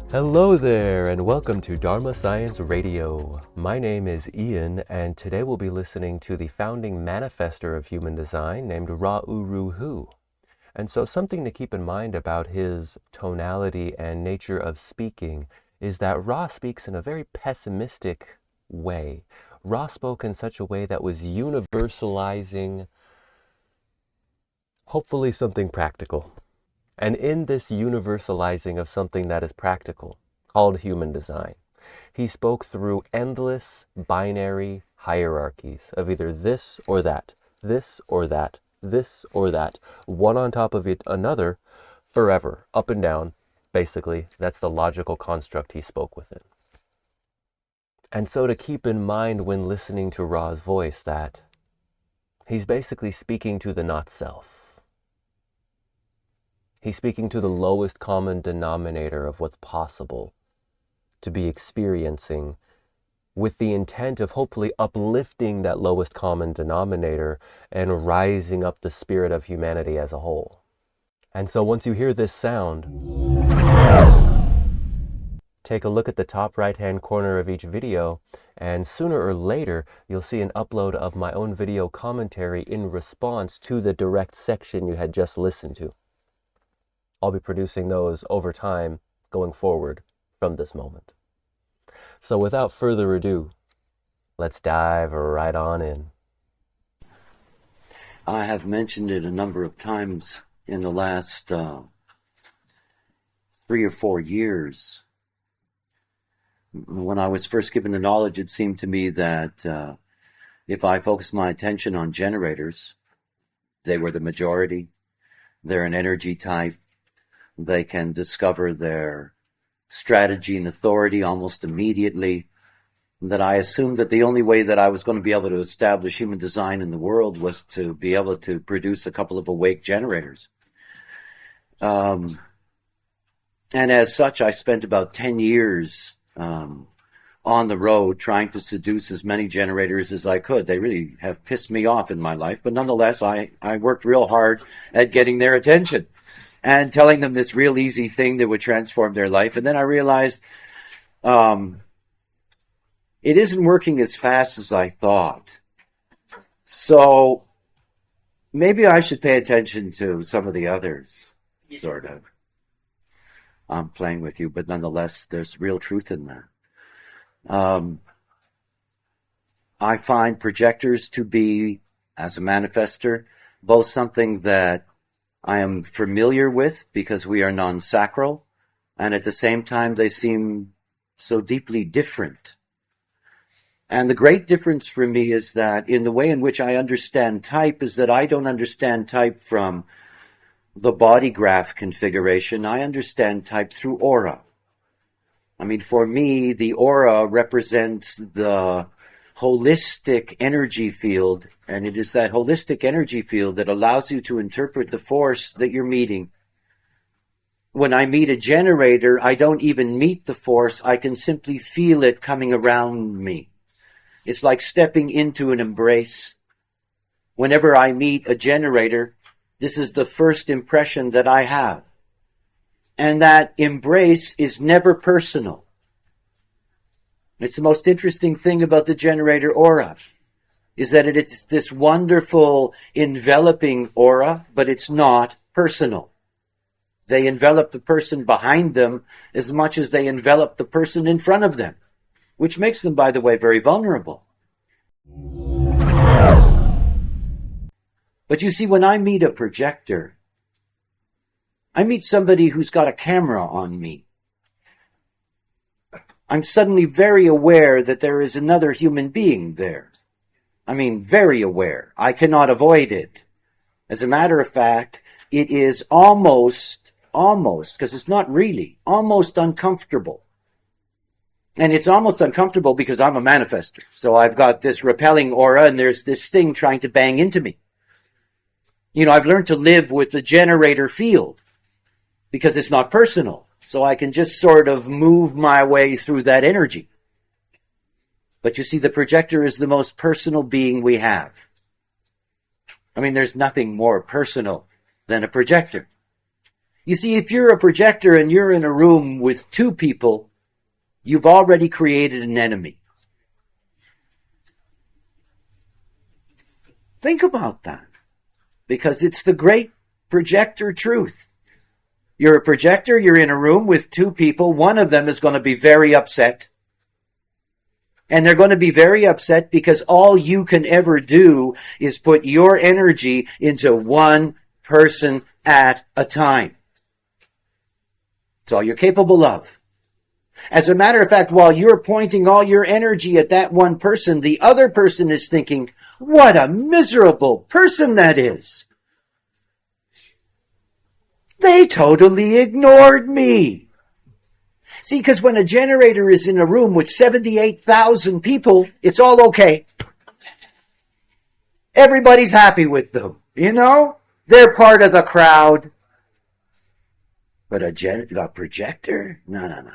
Hello there, and welcome to Dharma Science Radio. My name is Ian, and today we'll be listening to the founding manifestor of human design named Ra Uru Hu. And so something to keep in mind about his tonality and nature of speaking is that Ra speaks in a very pessimistic way. Ra spoke in such a way that was universalizing, hopefully something practical. And in this universalizing of something that is practical, called human design, he spoke through endless binary hierarchies of either this or that, this or that, this or that, one on top of another, forever, up and down. Basically, that's the logical construct he spoke within. And so to keep in mind when listening to Ra's voice that he's basically speaking to the not-self. He's speaking to the lowest common denominator of what's possible to be experiencing, with the intent of hopefully uplifting that lowest common denominator and rising up the spirit of humanity as a whole. And so once you hear this sound, take a look at the top right-hand corner of each video, and sooner or later, you'll see an upload of my own video commentary in response to the direct section you had just listened to. I'll be producing those over time going forward from this moment. So without further ado, let's dive right on in. I have mentioned it a number of times in the last 3 or 4 years. When I was first given the knowledge, it seemed to me that if I focused my attention on generators, they were the majority. They're an energy type. They can discover their strategy and authority almost immediately. That I assumed that the only way that I was going to be able to establish human design in the world was to be able to produce a couple of awake generators. And as such, I spent about 10 years on the road trying to seduce as many generators as I could. They really have pissed me off in my life, but nonetheless, I worked real hard at getting their attention and telling them this real easy thing that would transform their life. And then I realized it isn't working as fast as I thought. So maybe I should pay attention to some of the others, sort of. I'm playing with you, but nonetheless, there's real truth in that. I find projectors to be, as a manifestor, both something that I am familiar with because we are non-sacral, and at the same time they seem so deeply different. And the great difference for me is that in the way in which I understand type is that I don't understand type from the body graph configuration. I understand type through aura. I mean, for me, the aura represents the holistic energy field, and it is that holistic energy field that allows you to interpret the force that you're meeting. When I meet a generator, I don't even meet the force. I can simply feel it coming around me. It's like stepping into an embrace. Whenever I meet a generator, this is the first impression that I have. And that embrace is never personal. It's the most interesting thing about the generator aura, is that it's this wonderful enveloping aura, but it's not personal. They envelop the person behind them as much as they envelop the person in front of them, which makes them, by the way, very vulnerable. But you see, when I meet a projector, I meet somebody who's got a camera on me. I'm suddenly very aware that there is another human being there. I mean, very aware. I cannot avoid it. As a matter of fact, it is almost, because it's not really, almost uncomfortable. And it's almost uncomfortable because I'm a manifestor. So I've got this repelling aura and there's this thing trying to bang into me. You know, I've learned to live with the generator field because it's not personal. So I can just sort of move my way through that energy. But you see, the projector is the most personal being we have. I mean, there's nothing more personal than a projector. You see, if you're a projector and you're in a room with two people, you've already created an enemy. Think about that. Because it's the great projector truth. You're a projector, you're in a room with two people, one of them is going to be very upset. And they're going to be very upset because all you can ever do is put your energy into one person at a time. It's all you're capable of. As a matter of fact, while you're pointing all your energy at that one person, the other person is thinking, what a miserable person that is. They totally ignored me. See, because when a generator is in a room with 78,000 people, it's all okay. Everybody's happy with them, you know? They're part of the crowd. But a projector? No.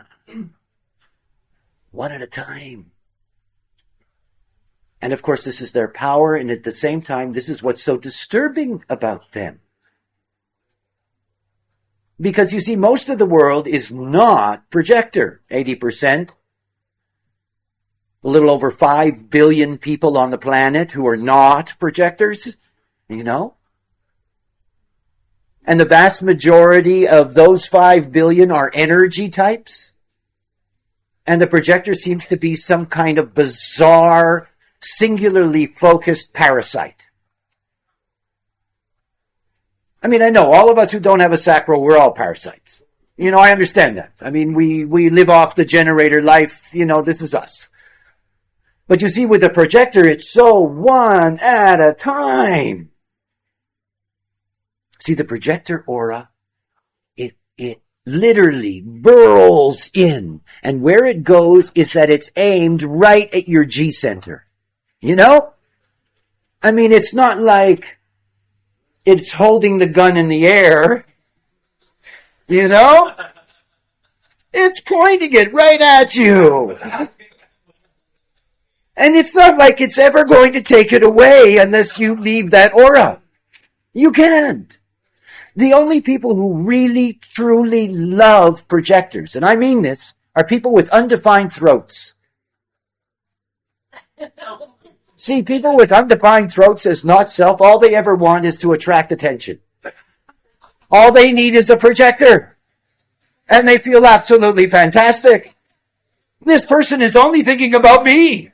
One at a time. And of course, this is their power, and at the same time, this is what's so disturbing about them. Because you see, most of the world is not projector. 80%. A little over 5 billion people on the planet who are not projectors, you know? And the vast majority of those 5 billion are energy types. And the projector seems to be some kind of bizarre, singularly focused parasite. I mean, I know all of us who don't have a sacral, we're all parasites. You know, I understand that. I mean, we live off the generator life. You know, this is us. But you see, with the projector, it's so one at a time. See, the projector aura, it literally burrows in. And where it goes is that it's aimed right at your G center. You know? I mean, it's not like it's holding the gun in the air. You know? It's pointing it right at you. And it's not like it's ever going to take it away unless you leave that aura. You can't. The only people who really, truly love projectors, and I mean this, are people with undefined throats. See, people with undefined throats as not self, all they ever want is to attract attention. All they need is a projector. And they feel absolutely fantastic. This person is only thinking about me.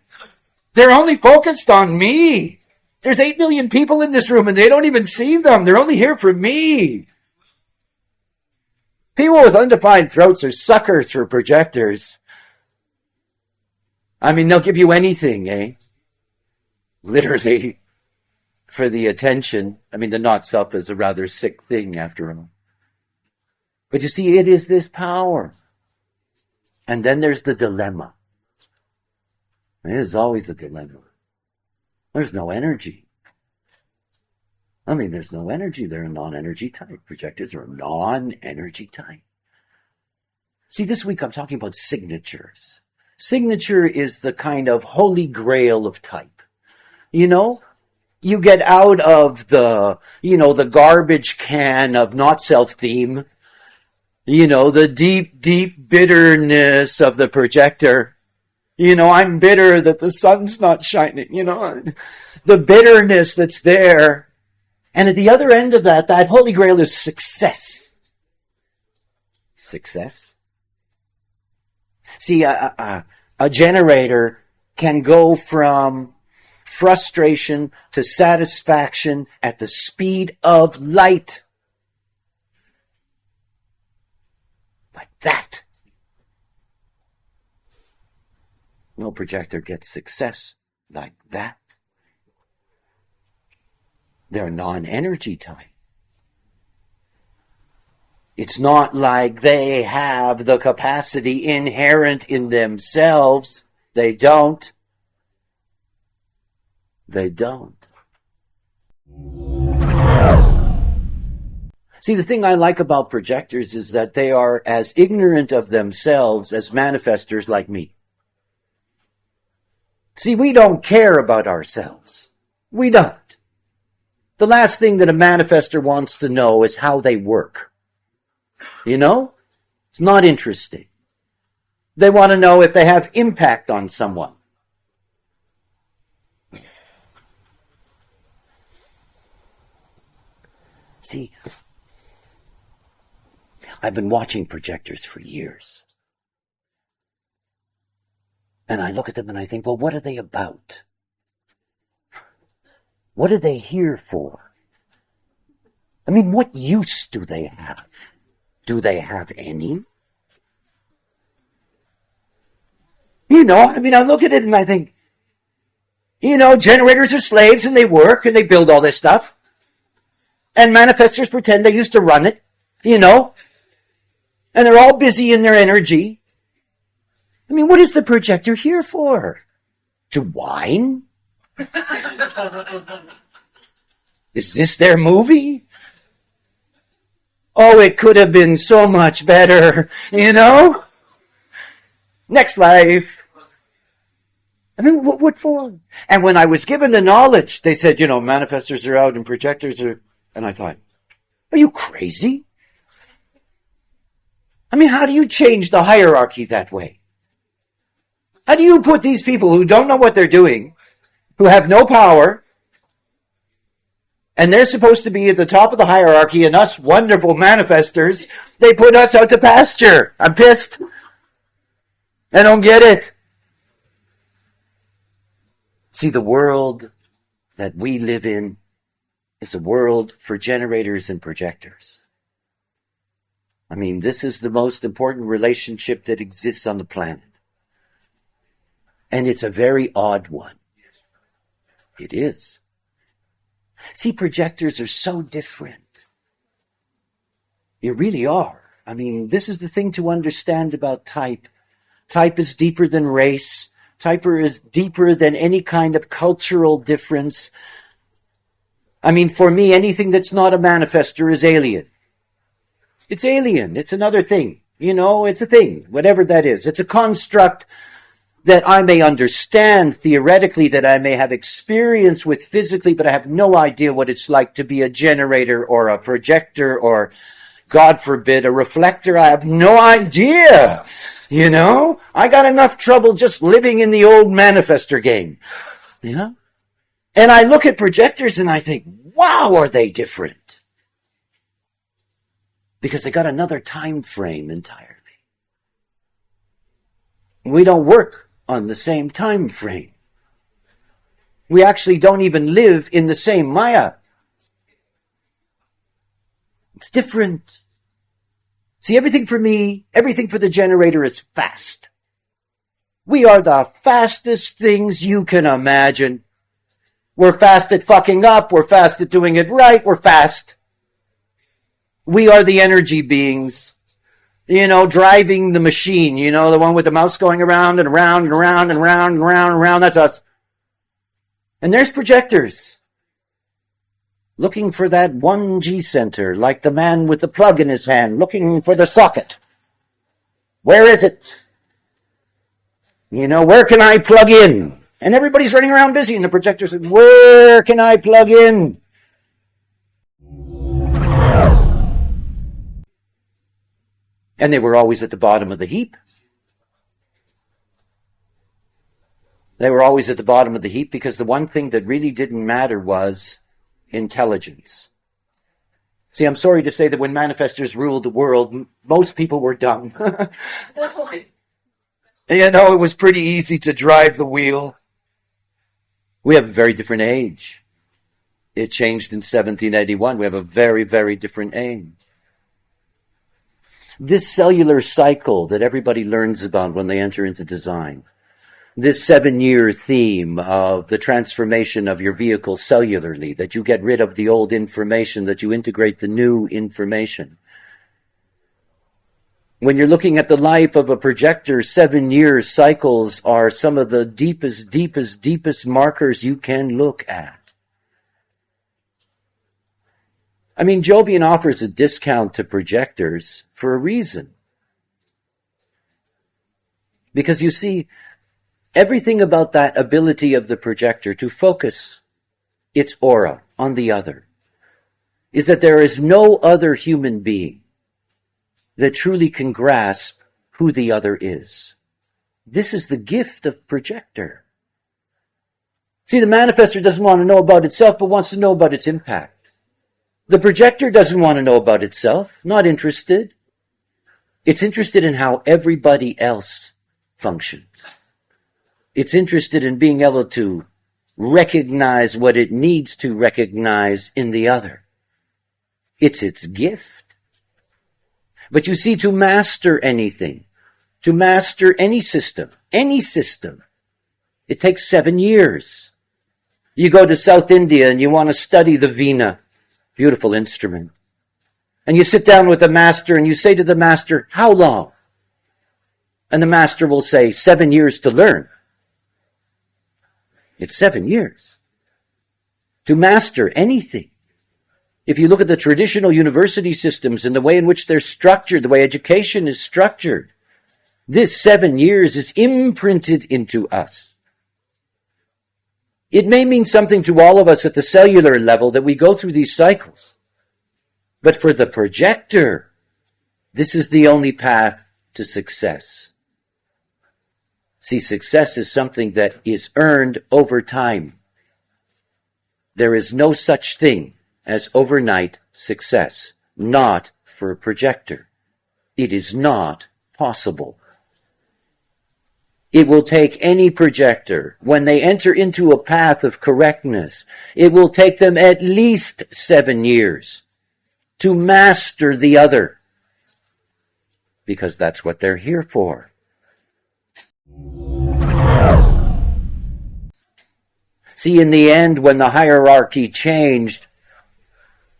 They're only focused on me. There's 8 million people in this room and they don't even see them. They're only here for me. People with undefined throats are suckers for projectors. I mean, they'll give you anything, eh? Literally, for the attention. I mean, the not-self is a rather sick thing, after all. But you see, it is this power. And then there's the dilemma. It is always a dilemma. There's no energy. I mean, there's no energy. They're a non-energy type. Projectors are a non-energy type. See, this week I'm talking about signatures. Signature is the kind of holy grail of type. You know, you get out of the garbage can of not self-theme. You know, the deep, deep bitterness of the projector. You know, I'm bitter that the sun's not shining. You know, the bitterness that's there. And at the other end of that holy grail is success. Success? See, a generator can go from frustration to satisfaction at the speed of light. Like that. No projector gets success like that. They're non-energy type. It's not like they have the capacity inherent in themselves. They don't. They don't. See, the thing I like about projectors is that they are as ignorant of themselves as manifestors like me. See, we don't care about ourselves. We don't. The last thing that a manifestor wants to know is how they work. You know? It's not interesting. They want to know if they have impact on someone. See, I've been watching projectors for years. And I look at them and I think, well, what are they about? What are they here for? I mean, what use do they have? Do they have any? You know, I mean, I look at it and I think, you know, generators are slaves and they work and they build all this stuff. And manifestors pretend they used to run it, you know. And they're all busy in their energy. I mean, what is the projector here for? To whine? Is this their movie? Oh, it could have been so much better, you know? Next life. I mean, what for? And when I was given the knowledge, they said, you know, manifestors are out and projectors are... And I thought, are you crazy? I mean, how do you change the hierarchy that way? How do you put these people who don't know what they're doing, who have no power, and they're supposed to be at the top of the hierarchy, and us wonderful manifestors, they put us out to pasture. I'm pissed. I don't get it. See, the world that we live in is a world for generators and projectors. I mean, this is the most important relationship that exists on the planet. And it's a very odd one. It is. See, projectors are so different. You really are. I mean, this is the thing to understand about type. Type is deeper than race. Type is deeper than any kind of cultural difference. I mean, for me, anything that's not a manifestor is alien. It's alien. It's another thing. You know, it's a thing, whatever that is. It's a construct that I may understand theoretically, that I may have experience with physically, but I have no idea what it's like to be a generator or a projector or, God forbid, a reflector. I have no idea. You know, I got enough trouble just living in the old manifestor game. Yeah. And I look at projectors and I think, wow, are they different? Because they got another time frame entirely. We don't work on the same time frame. We actually don't even live in the same Maya. It's different. See, everything for me, everything for the generator is fast. We are the fastest things you can imagine. We're fast at fucking up. We're fast at doing it right. We're fast. We are the energy beings, you know, driving the machine, you know, the one with the mouse going around and around and around and around and around and around. That's us. And there's projectors looking for that one G center, like the man with the plug in his hand, looking for the socket. Where is it? You know, where can I plug in? And everybody's running around busy, and the projector said, where can I plug in? And they were always at the bottom of the heap. They were always at the bottom of the heap because the one thing that really didn't matter was intelligence. See, I'm sorry to say that when manifestors ruled the world, most people were dumb. You know, it was pretty easy to drive the wheel. We have a very different age. It changed in 1781. We have a very, very different age. This cellular cycle that everybody learns about when they enter into design, this 7-year theme of the transformation of your vehicle cellularly, that you get rid of the old information, that you integrate the new information. When you're looking at the life of a projector, 7-year cycles are some of the deepest markers you can look at. I mean, Jovian offers a discount to projectors for a reason. Because you see, everything about that ability of the projector to focus its aura on the other is that there is no other human being that truly can grasp who the other is. This is the gift of projector. See, the manifestor doesn't want to know about itself, but wants to know about its impact. The projector doesn't want to know about itself, not interested. It's interested in how everybody else functions. It's interested in being able to recognize what it needs to recognize in the other. It's its gift. But you see, to master anything, to master any system, it takes 7 years. You go to South India and you want to study the veena, beautiful instrument. And you sit down with the master and you say to the master, how long? And the master will say, 7 years to learn. It's 7 years. To master anything. If you look at the traditional university systems and the way in which they're structured, the way education is structured, this 7 years is imprinted into us. It may mean something to all of us at the cellular level that we go through these cycles. But for the projector, this is the only path to success. See, success is something that is earned over time. There is no such thing as overnight success, not for a projector. It is not possible. It will take any projector, when they enter into a path of correctness, it will take them at least 7 years to master the other, because that's what they're here for. See, in the end, when the hierarchy changed,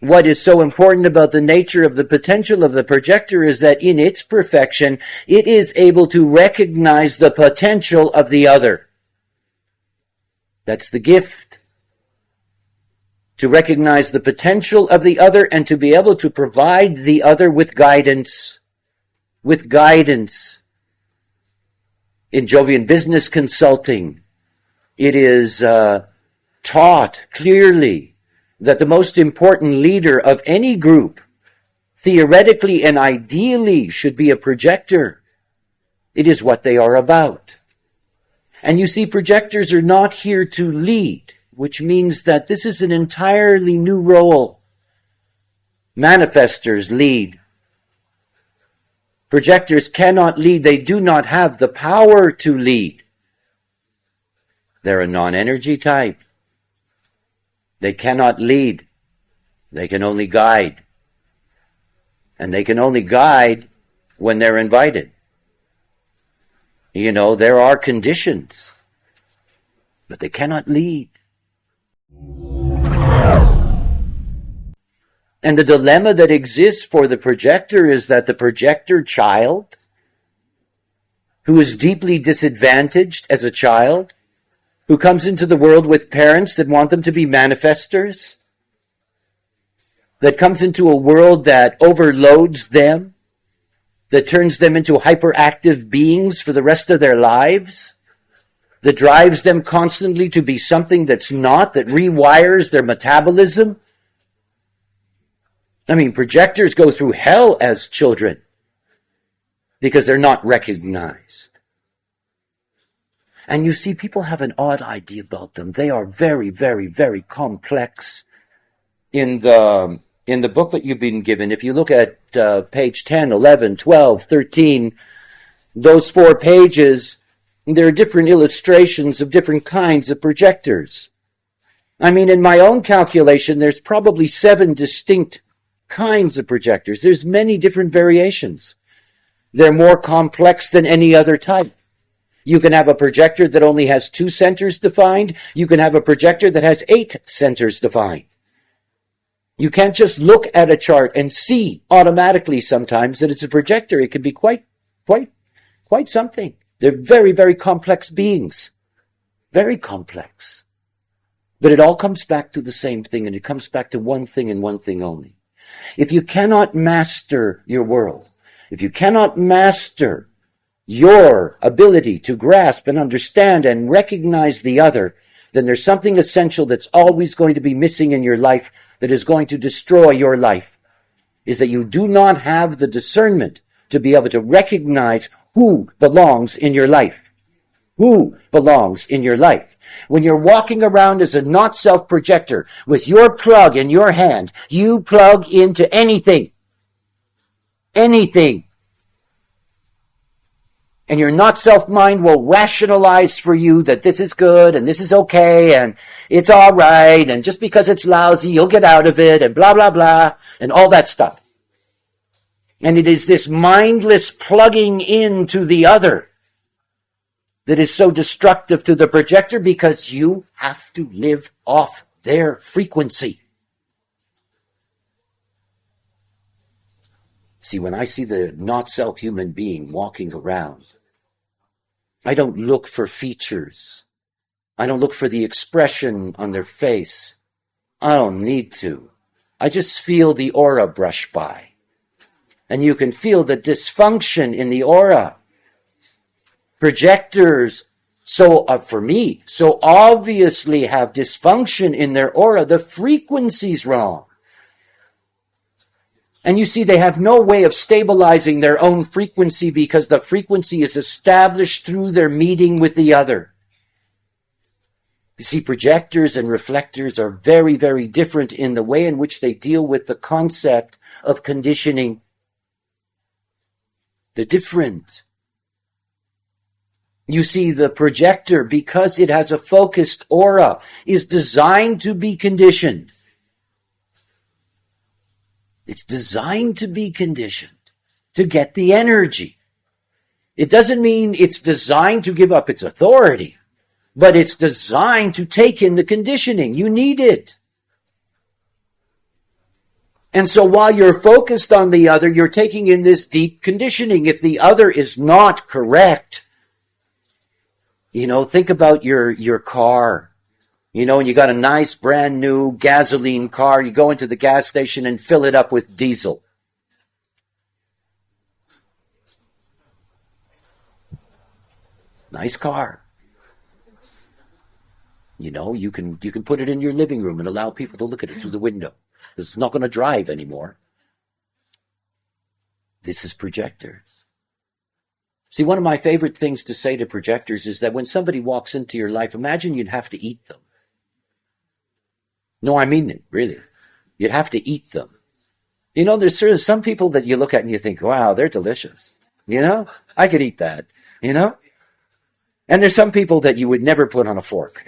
what is so important about the nature of the potential of the projector is that in its perfection, it is able to recognize the potential of the other. That's the gift. To recognize the potential of the other and to be able to provide the other with guidance. With guidance. In Jovian business consulting, it is taught clearly that the most important leader of any group, theoretically and ideally, should be a projector. It is what they are about. And you see, projectors are not here to lead, which means that this is an entirely new role. Manifestors lead. Projectors cannot lead. They do not have the power to lead. They're a non-energy type. They cannot lead. They can only guide. And they can only guide when they're invited. You know, there are conditions, but they cannot lead. And the dilemma that exists for the projector is that the projector child, who is deeply disadvantaged as a child, who comes into the world with parents that want them to be manifestors, that comes into a world that overloads them, that turns them into hyperactive beings for the rest of their lives, that drives them constantly to be something that's not, that rewires their metabolism. I mean, projectors go through hell as children because they're not recognized. And you see, people have an odd idea about them. They are very, very, very complex. In the booklet you've been given, if you look at page 10, 11, 12, 13, those 4 pages, there are different illustrations of different kinds of projectors. I mean, in my own calculation, there's probably 7 distinct kinds of projectors. There's many different variations. They're more complex than any other type. You can have a projector that only has 2 centers defined. You can have a projector that has 8 centers defined. You can't just look at a chart and see automatically sometimes that it's a projector. It can be quite something. They're very, very complex beings. Very complex. But it all comes back to the same thing, and it comes back to one thing and one thing only. If you cannot master your world, if you cannot master your ability to grasp and understand and recognize the other, then there's something essential that's always going to be missing in your life that is going to destroy your life, is that you do not have the discernment to be able to recognize who belongs in your life. Who belongs in your life? When you're walking around as a not-self projector with your plug in your hand, you plug into anything. Anything. And your not-self mind will rationalize for you that this is good and this is okay and it's all right and just because it's lousy, you'll get out of it and blah, blah, blah and all that stuff. And it is this mindless plugging into the other that is so destructive to the projector because you have to live off their frequency. See, when I see the not-self human being walking around, I don't look for features. I don't look for the expression on their face. I don't need to. I just feel the aura brush by. And you can feel the dysfunction in the aura. Projectors, for me, so obviously have dysfunction in their aura. The frequency's wrong. And you see, they have no way of stabilizing their own frequency because the frequency is established through their meeting with the other. You see, projectors and reflectors are very, very different in the way in which they deal with the concept of conditioning. They're different. You see, the projector, because it has a focused aura, is designed to be conditioned. It's designed to be conditioned, to get the energy. It doesn't mean it's designed to give up its authority, but it's designed to take in the conditioning. You need it. And so while you're focused on the other, you're taking in this deep conditioning. If the other is not correct, think about your car. And you got a nice brand new gasoline car. You go into the gas station and fill it up with diesel. Nice car. You can put it in your living room and allow people to look at it through the window. It's not going to drive anymore. This is projectors. See, one of my favorite things to say to projectors is that when somebody walks into your life, imagine you'd have to eat them. No, I mean it, really. You'd have to eat them. There's sort of some people that you look at and you think, wow, they're delicious. I could eat that, And there's some people that you would never put on a fork.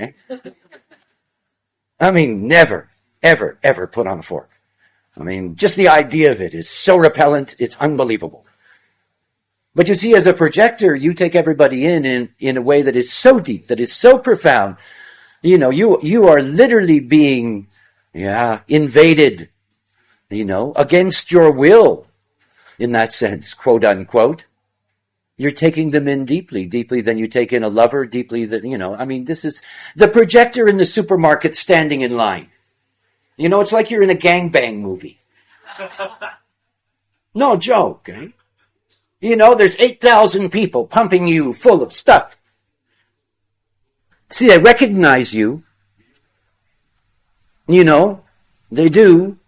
I mean, never, ever, ever put on a fork. I mean, just the idea of it is so repellent, it's unbelievable. But you see, as a projector, you take everybody in a way that is so deep, that is so profound. You are literally being, invaded, against your will, in that sense, quote unquote. You're taking them in deeply than you take in a lover, deeply than, this is the projector in the supermarket standing in line. It's like you're in a gangbang movie. No joke, eh? There's 8,000 people pumping you full of stuff. See, they recognize you. They do.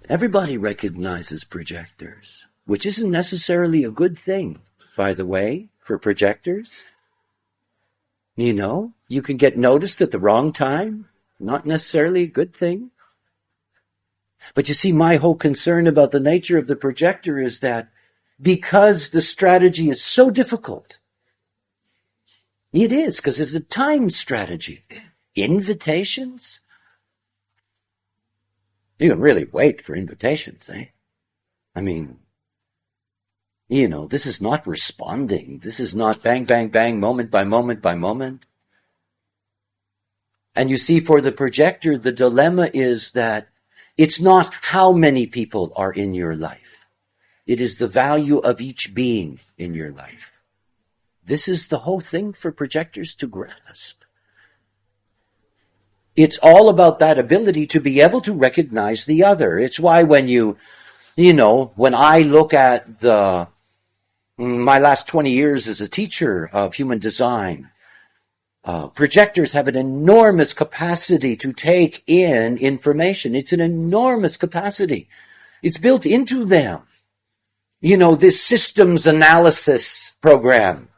Everybody recognizes projectors, which isn't necessarily a good thing, by the way, for projectors. You can get noticed at the wrong time. Not necessarily a good thing. But you see, my whole concern about the nature of the projector is that because the strategy is so difficult, it is, because it's a time strategy. Invitations? You can really wait for invitations, eh? I mean, this is not responding. This is not bang, bang, bang, moment by moment by moment. And you see, for the projector, the dilemma is that it's not how many people are in your life. It is the value of each being in your life. This is the whole thing for projectors to grasp. It's all about that ability to be able to recognize the other. It's why when when I look at my last 20 years as a teacher of human design, Projectors have an enormous capacity to take in information. It's an enormous capacity. It's built into them. This systems analysis program.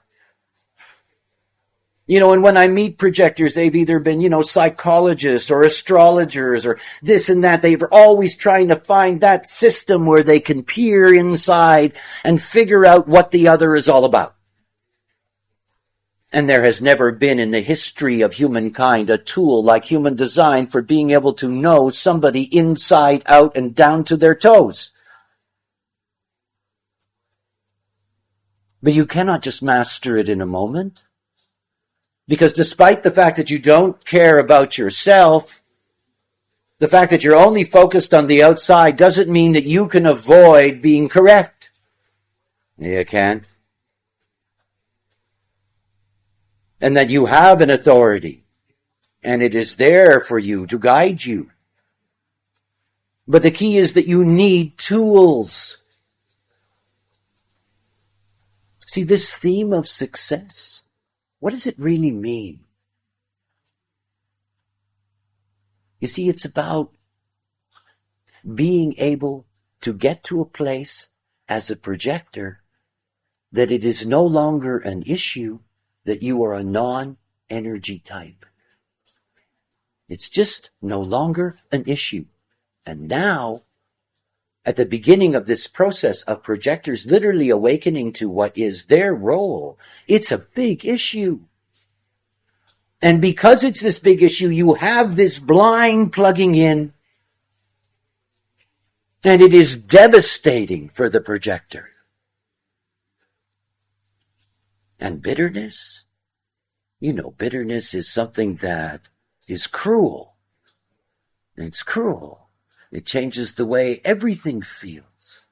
And when I meet projectors, they've either been, psychologists or astrologers or this and that. They're always trying to find that system where they can peer inside and figure out what the other is all about. And there has never been in the history of humankind a tool like human design for being able to know somebody inside out and down to their toes. But you cannot just master it in a moment. Because despite the fact that you don't care about yourself, the fact that you're only focused on the outside doesn't mean that you can avoid being correct. You can't. And that you have an authority. And it is there for you to guide you. But the key is that you need tools. See, this theme of success, what does it really mean? You see, it's about being able to get to a place as a projector that it is no longer an issue that you are a non-energy type. It's just no longer an issue. And now, at the beginning of this process of projectors literally awakening to what is their role, it's a big issue. And because it's this big issue, you have this blind plugging in, and it is devastating for the projector. And bitterness, bitterness is something that is cruel. It's cruel. It changes the way everything feels.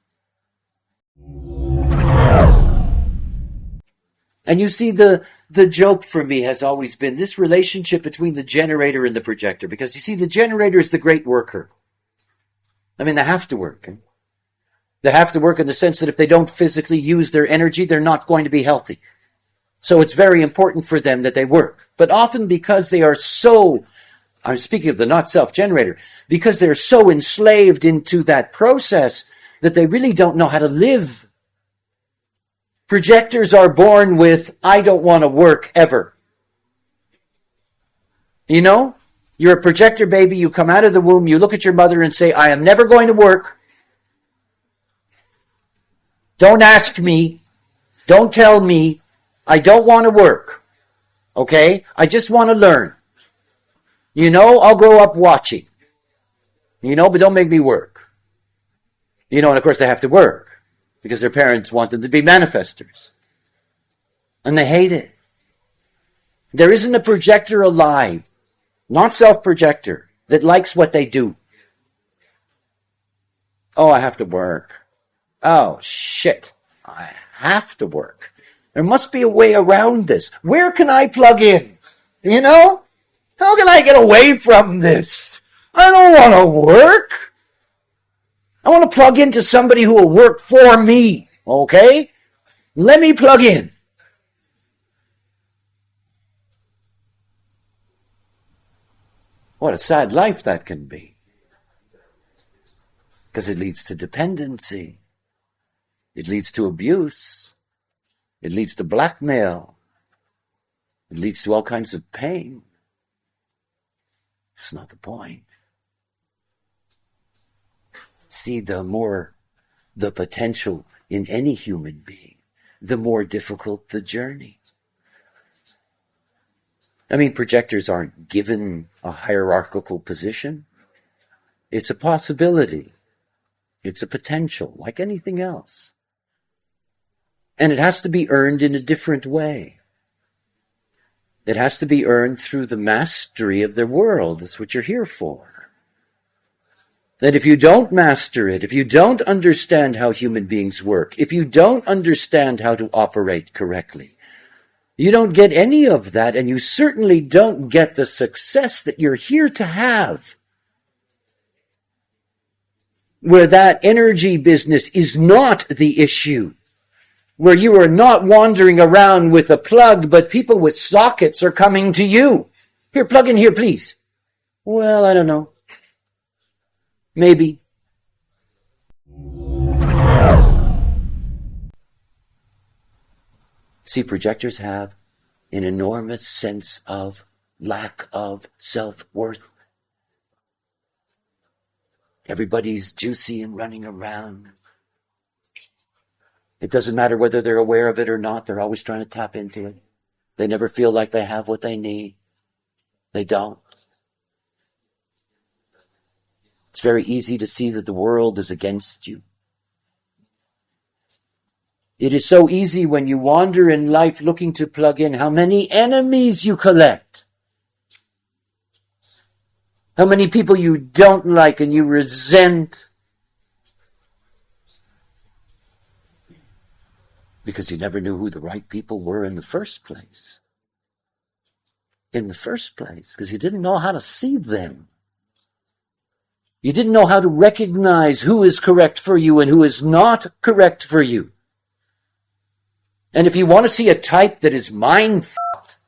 And you see, the joke for me has always been this relationship between the generator and the projector. Because you see, the generator is the great worker. I mean, they have to work. They have to work in the sense that if they don't physically use their energy, they're not going to be healthy. So it's very important for them that they work. But often because they are so, I'm speaking of the not self-generator, because they're so enslaved into that process that they really don't know how to live. Projectors are born with, I don't want to work ever. You're a projector baby, you come out of the womb, you look at your mother and say, I am never going to work. Don't ask me. Don't tell me. I don't want to work. Okay? I just want to learn. I'll grow up watching. But don't make me work. And of course they have to work because their parents want them to be manifestors. And they hate it. There isn't a projector alive, not self-projector, that likes what they do. Oh, I have to work. Oh, shit. I have to work. There must be a way around this. Where can I plug in? How can I get away from this? I don't want to work. I want to plug into somebody who will work for me. Okay? Let me plug in. What a sad life that can be. Because it leads to dependency. It leads to abuse. It leads to blackmail. It leads to all kinds of pain. It's not the point. See, the more the potential in any human being, the more difficult the journey. I mean, projectors aren't given a hierarchical position. It's a possibility. It's a potential, like anything else. And it has to be earned in a different way. It has to be earned through the mastery of the world. That's what you're here for. That if you don't master it, if you don't understand how human beings work, if you don't understand how to operate correctly, you don't get any of that, and you certainly don't get the success that you're here to have. Where that energy business is not the issue. where you are not wandering around with a plug, but people with sockets are coming to you. Here, plug in here, please. Well, I don't know. Maybe. See, projectors have an enormous sense of lack of self-worth. Everybody's juicy and running around. It doesn't matter whether they're aware of it or not. They're always trying to tap into it. They never feel like they have what they need. They don't. It's very easy to see that the world is against you. It is so easy when you wander in life looking to plug in how many enemies you collect. How many people you don't like and you resent. Because you never knew who the right people were in the first place. Because you didn't know how to see them. You didn't know how to recognize who is correct for you and who is not correct for you. And if you want to see a type that is mind-fucked,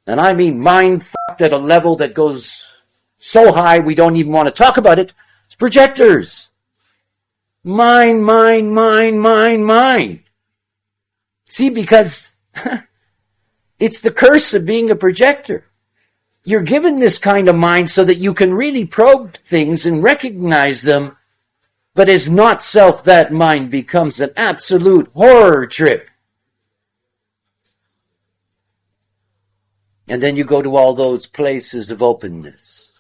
and I mean mind-fucked at a level that goes so high we don't even want to talk about it, it's projectors. Mind. See, because it's the curse of being a projector. You're given this kind of mind so that you can really probe things and recognize them, but as not self, that mind becomes an absolute horror trip. And then you go to all those places of openness.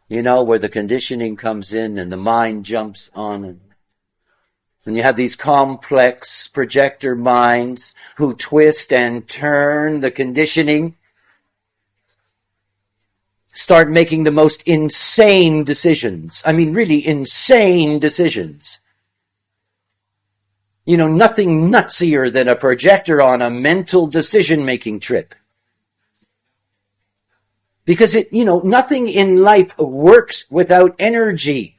You know, where the conditioning comes in and the mind jumps on it. And you have these complex projector minds who twist and turn the conditioning, start making the most insane decisions. I mean, really insane decisions. You know, nothing nutsier than a projector on a mental decision-making trip. Because nothing in life works without energy.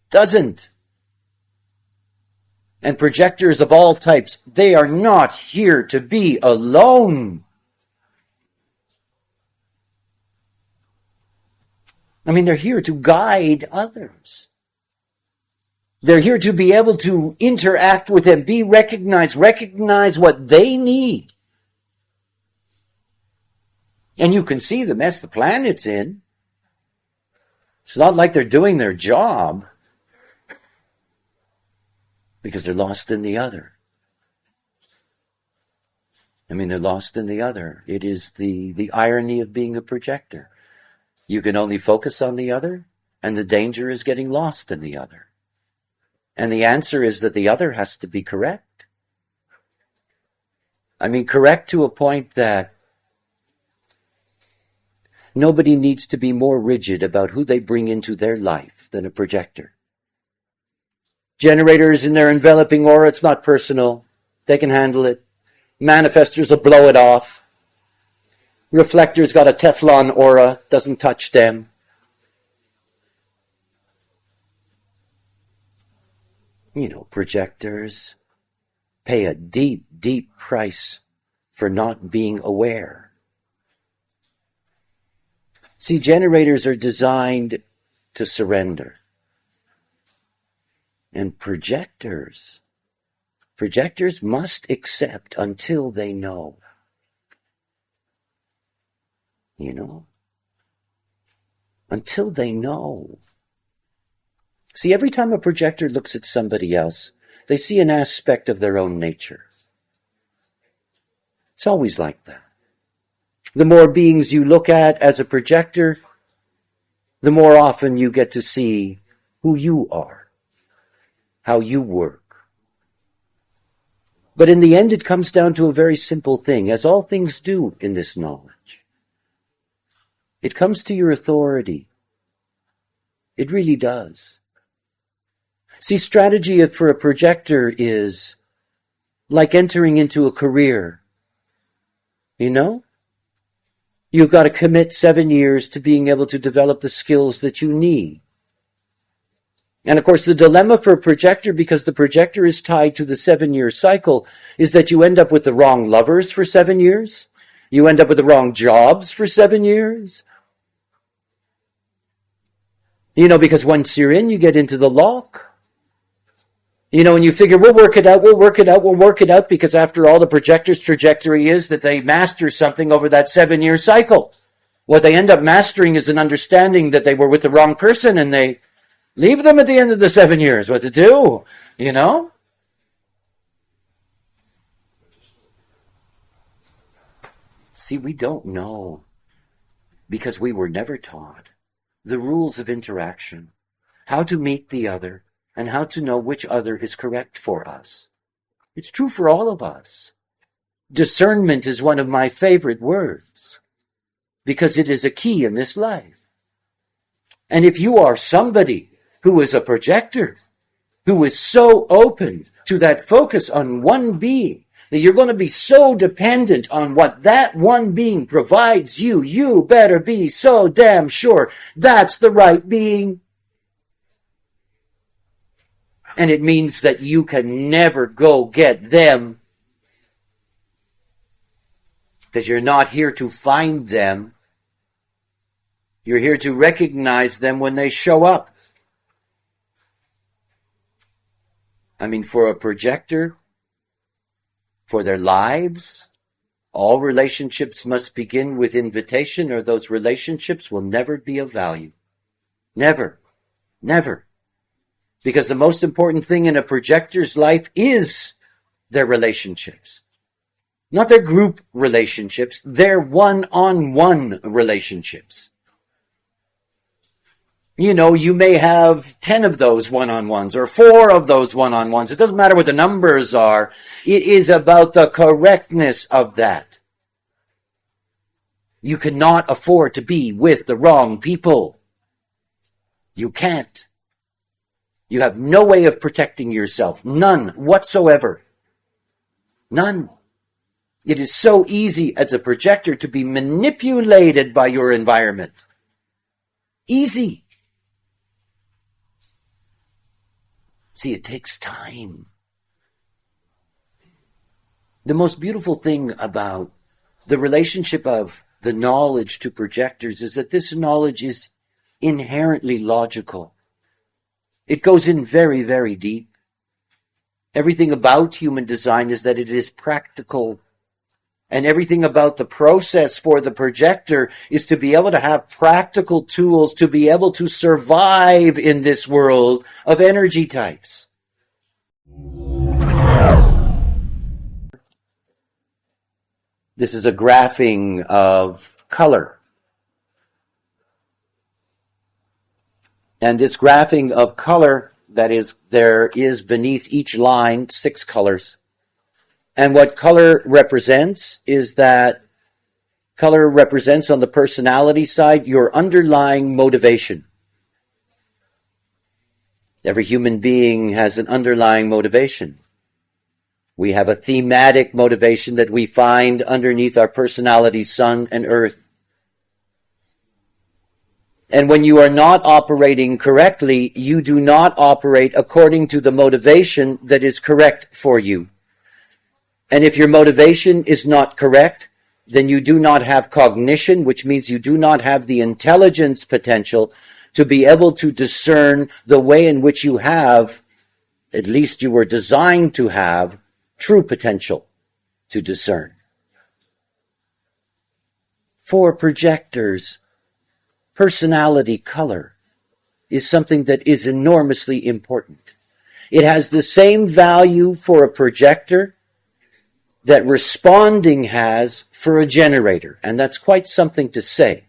Doesn't. And projectors of all types, they are not here to be alone. I mean, they're here to guide others. They're here to be able to interact with them, be recognized, recognize what they need. And you can see the mess the planet's in. It's not like they're doing their job. Because they're lost in the other. I mean, they're lost in the other. It is the irony of being a projector. You can only focus on the other, and the danger is getting lost in the other. And the answer is that the other has to be correct. I mean, correct to a point that nobody needs to be more rigid about who they bring into their life than a projector. Generators in their enveloping aura, it's not personal. They can handle it. Manifestors will blow it off. Reflectors got a Teflon aura, doesn't touch them. You know, projectors pay a deep, deep price for not being aware. See, generators are designed to surrender. And projectors must accept until they know. You know? Until they know. See, every time a projector looks at somebody else, they see an aspect of their own nature. It's always like that. The more beings you look at as a projector, the more often you get to see who you are. How you work. But in the end, it comes down to a very simple thing, as all things do in this knowledge. It comes to your authority. It really does. See, strategy for a projector is like entering into a career. You know? You've got to commit 7 years to being able to develop the skills that you need. And of course, the dilemma for a projector, because the projector is tied to the 7-year cycle, is that you end up with the wrong lovers for 7 years. You end up with the wrong jobs for 7 years. Because once you're in, you get into the lock. And you figure, we'll work it out, because after all, the projector's trajectory is that they master something over that 7-year cycle. What they end up mastering is an understanding that they were with the wrong person, and they leave them at the end of the 7 years. What to do, See, we don't know, because we were never taught the rules of interaction, how to meet the other, and how to know which other is correct for us. It's true for all of us. Discernment is one of my favorite words, because it is a key in this life. And if you are somebody who is a projector, who is so open to that focus on one being, that you're going to be so dependent on what that one being provides you, you better be so damn sure that's the right being. And it means that you can never go get them, that you're not here to find them. You're here to recognize them when they show up. For a projector, for their lives, all relationships must begin with invitation, or those relationships will never be of value. Never. Never. Because the most important thing in a projector's life is their relationships. Not their group relationships, their one-on-one relationships. You may have 10 of those one-on-ones or 4 of those one-on-ones. It doesn't matter what the numbers are. It is about the correctness of that. You cannot afford to be with the wrong people. You can't. You have no way of protecting yourself. None whatsoever. None. It is so easy as a projector to be manipulated by your environment. Easy. See, it takes time. The most beautiful thing about the relationship of the knowledge to projectors is that this knowledge is inherently logical. It goes in very, very deep. Everything about human design is that it is practical. And everything about the process for the projector is to be able to have practical tools to be able to survive in this world of energy types. This is a graphing of color. And this graphing of color, that is, there is beneath each line 6 colors. And what color represents is that color represents on the personality side your underlying motivation. Every human being has an underlying motivation. We have a thematic motivation that we find underneath our personality, sun and earth. And when you are not operating correctly, you do not operate according to the motivation that is correct for you. And if your motivation is not correct, then you do not have cognition, which means you do not have the intelligence potential to be able to discern the way in which you have, at least you were designed to have, true potential to discern. For projectors, personality color is something that is enormously important. It has the same value for a projector that responding has for a generator, and that's quite something to say.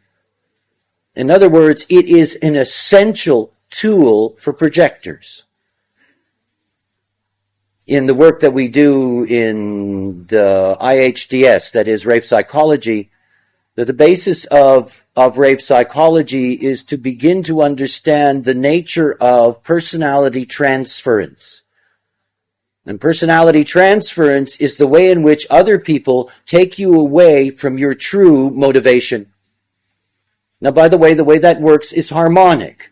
In other words, it is an essential tool for projectors. In the work that we do in the IHDS, that is Rave Psychology, that the basis of Rave Psychology is to begin to understand the nature of personality transference. And personality transference is the way in which other people take you away from your true motivation. Now, by the way that works is harmonic.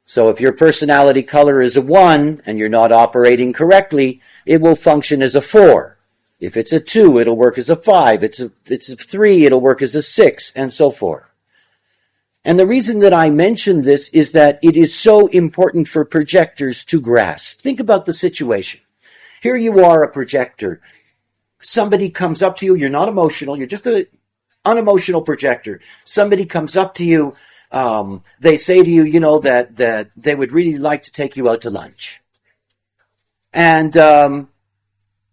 So if your personality color is a 1 and you're not operating correctly, it will function as a 4. If it's a 2, it'll work as a 5. If it's a 3, it'll work as a 6, and so forth. And the reason that I mention this is that it is so important for projectors to grasp. Think about the situation. Here you are, a projector. Somebody comes up to you. You're not emotional. You're just an unemotional projector. Somebody comes up to you. They say to you, that they would really like to take you out to lunch. And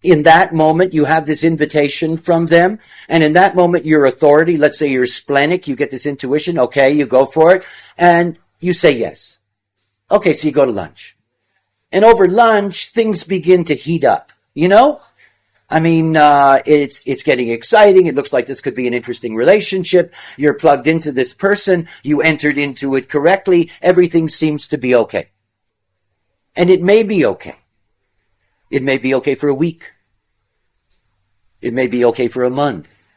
in that moment, you have this invitation from them. And in that moment, your authority, let's say you're splenic, you get this intuition. Okay, you go for it. And you say yes. Okay, so you go to lunch. And over lunch, things begin to heat up. I mean, it's getting exciting. It looks like this could be an interesting relationship. You're plugged into this person. You entered into it correctly. Everything seems to be okay. And it may be okay. It may be okay for a week. It may be okay for a month.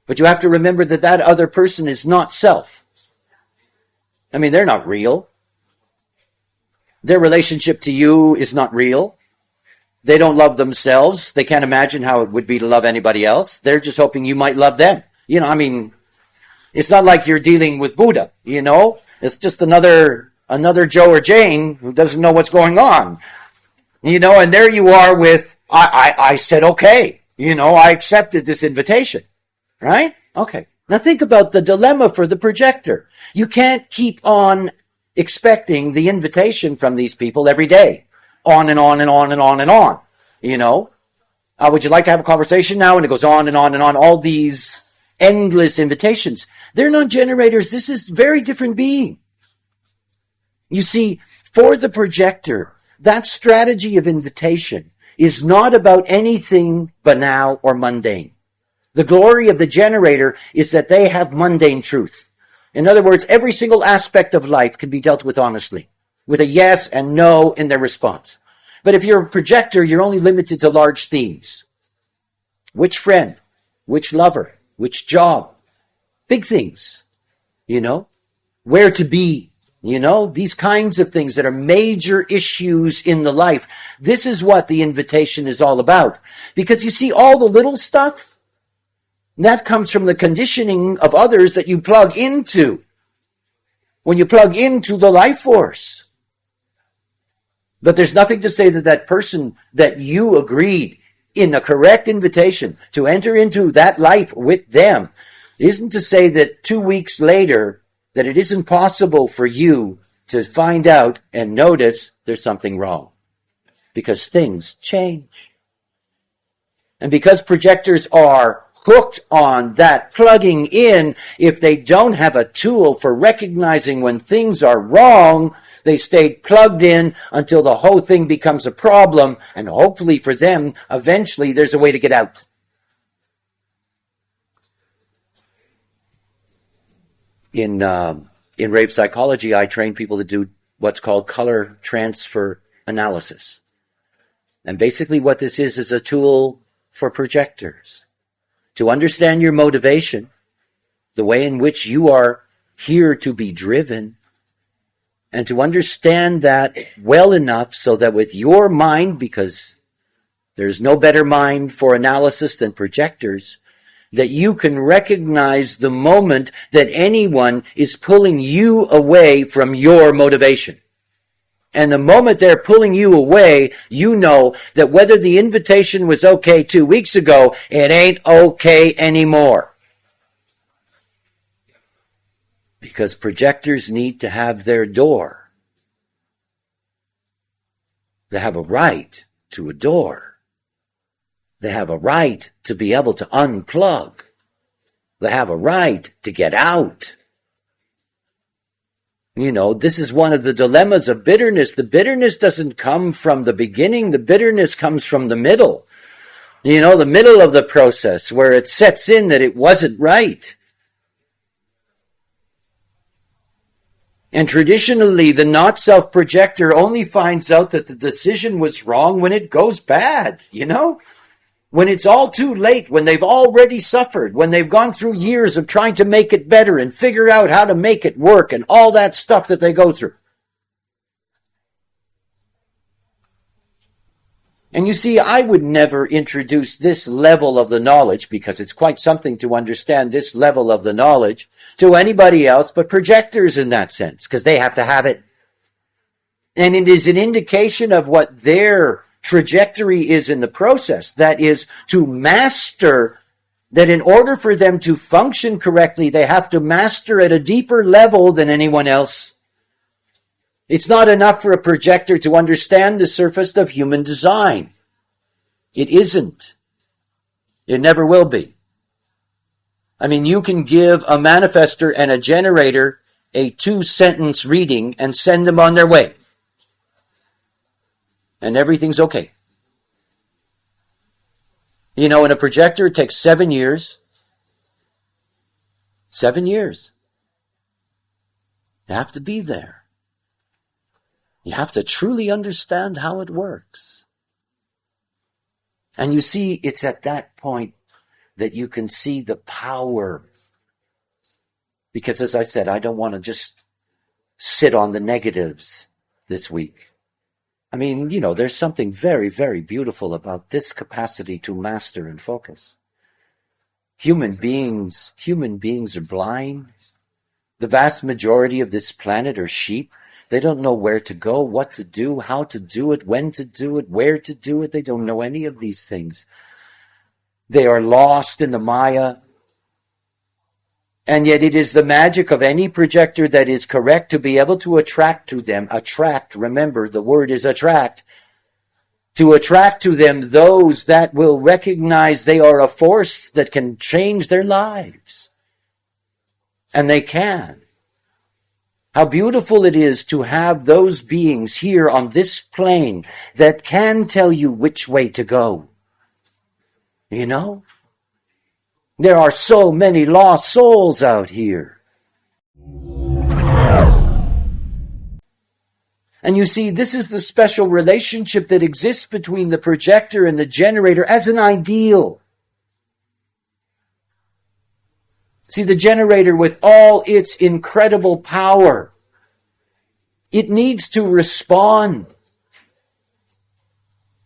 But you have to remember that that other person is not self. I mean, they're not real. Their relationship to you is not real. They don't love themselves. They can't imagine how it would be to love anybody else. They're just hoping you might love them. It's not like you're dealing with Buddha, It's just another Joe or Jane who doesn't know what's going on. And there you are with, I said okay. I accepted this invitation. Right? Okay. Now think about the dilemma for the projector. You can't keep on expecting the invitation from these people every day. On and on and on and on and on. Would you like to have a conversation now? And it goes on and on and on. All these endless invitations. They're not generators. This is a very different being. You see, for the projector, that strategy of invitation is not about anything banal or mundane. The glory of the generator is that they have mundane truth. In other words, every single aspect of life can be dealt with honestly, with a yes and no in their response. But if you're a projector, you're only limited to large themes. Which friend? Which lover? Which job? Big things. Where to be. These kinds of things that are major issues in the life. This is what the invitation is all about. Because you see, all the little stuff, that comes from the conditioning of others that you plug into. When you plug into the life force. But there's nothing to say that that person that you agreed in a correct invitation to enter into that life with them isn't to say that 2 weeks later that it isn't possible for you to find out and notice there's something wrong. Because things change. And because projectors are hooked on that plugging in, if they don't have a tool for recognizing when things are wrong, they stayed plugged in until the whole thing becomes a problem, and hopefully for them, eventually there's a way to get out. In Rave Psychology, I train people to do what's called color transfer analysis. And basically what this is a tool for projectors to understand your motivation, the way in which you are here to be driven, and to understand that well enough so that with your mind, because there's no better mind for analysis than projectors, that you can recognize the moment that anyone is pulling you away from your motivation. And the moment they're pulling you away, you know that whether the invitation was okay 2 weeks ago, it ain't okay anymore. Because projectors need to have their door. They have a right to a door. They have a right to be able to unplug. They have a right to get out. This is one of the dilemmas of bitterness. The bitterness doesn't come from the beginning. The bitterness comes from the middle. The middle of the process where it sets in that it wasn't right. And traditionally, the not-self projector only finds out that the decision was wrong when it goes bad, When it's all too late, when they've already suffered, when they've gone through years of trying to make it better and figure out how to make it work and all that stuff that they go through. And you see, I would never introduce this level of the knowledge, because it's quite something to understand this level of the knowledge, to anybody else but projectors in that sense, because they have to have it. And it is an indication of what their trajectory is in the process. That is to master, that in order for them to function correctly, they have to master at a deeper level than anyone else. It's not enough for a projector to understand the surface of human design. It isn't. It never will be. I mean, you can give a manifester and a generator a 2-sentence reading and send them on their way. And everything's okay. You know, in a projector, it takes 7 years. 7 years. You have to be there. You have to truly understand how it works. And you see, it's at that point that you can see the power. Because as I said, I don't want to just sit on the negatives this week. I mean, you know, there's something very, very beautiful about this capacity to master and focus. Human beings are blind. The vast majority of this planet are sheep. They don't know where to go, what to do, how to do it, when to do it, where to do it. They don't know any of these things. They are lost in the Maya. And yet it is the magic of any projector that is correct to be able to attract to them. Attract, remember, the word is attract. To attract to them those that will recognize they are a force that can change their lives. And they can. How beautiful it is to have those beings here on this plane that can tell you which way to go. You know? There are so many lost souls out here. And you see, this is the special relationship that exists between the projector and the generator as an ideal. See, the generator with all its incredible power, it needs to respond.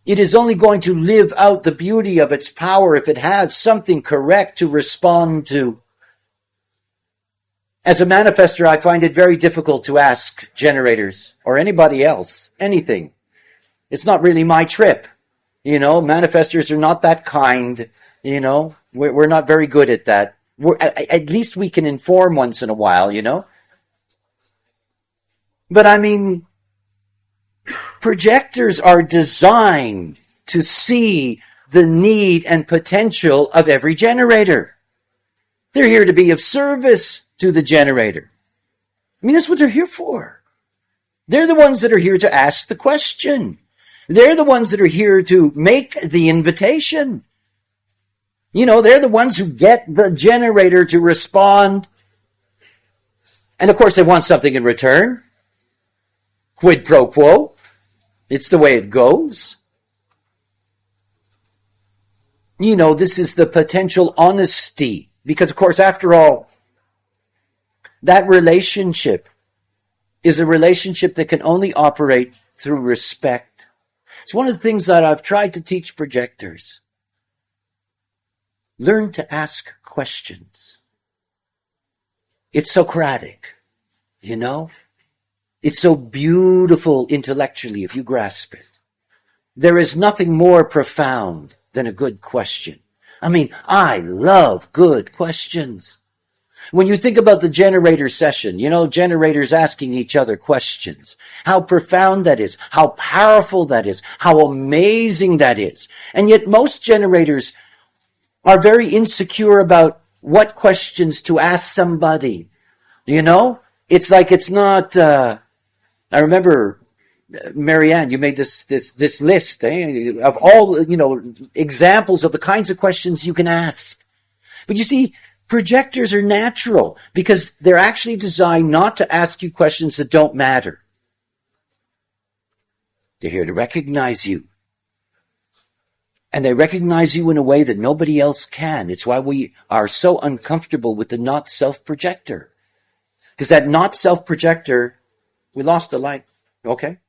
It is only going to live out the beauty of its power if it has something correct to respond to. As a manifester, I find it very difficult to ask generators or anybody else anything. It's not really my trip. You know, manifestors are not that kind. You know, we're not very good at that. At least we can inform once in a while, you know. But I mean, projectors are designed to see the need and potential of every generator. They're here to be of service to the generator. I mean, that's what they're here for. They're the ones that are here to ask the question. They're the ones that are here to make the invitation. You know, they're the ones who get the generator to respond. And of course, they want something in return. Quid pro quo. It's the way it goes. You know, this is the potential honesty. Because, of course, after all, that relationship is a relationship that can only operate through respect. It's one of the things that I've tried to teach projectors. Learn to ask questions. It's Socratic, you know? It's so beautiful intellectually if you grasp it. There is nothing more profound than a good question. I mean, I love good questions. When you think about the generator session, you know, generators asking each other questions, how profound that is, how powerful that is, how amazing that is. And yet most generators are very insecure about what questions to ask somebody. You know, it's like it's not, I remember, Marianne, you made this list of all, you know, examples of the kinds of questions you can ask. But you see, projectors are natural because they're actually designed not to ask you questions that don't matter. They're here to recognize you. And they recognize you in a way that nobody else can. It's why we are so uncomfortable with the not self-projector. Because that not self-projector, we lost the light. Okay.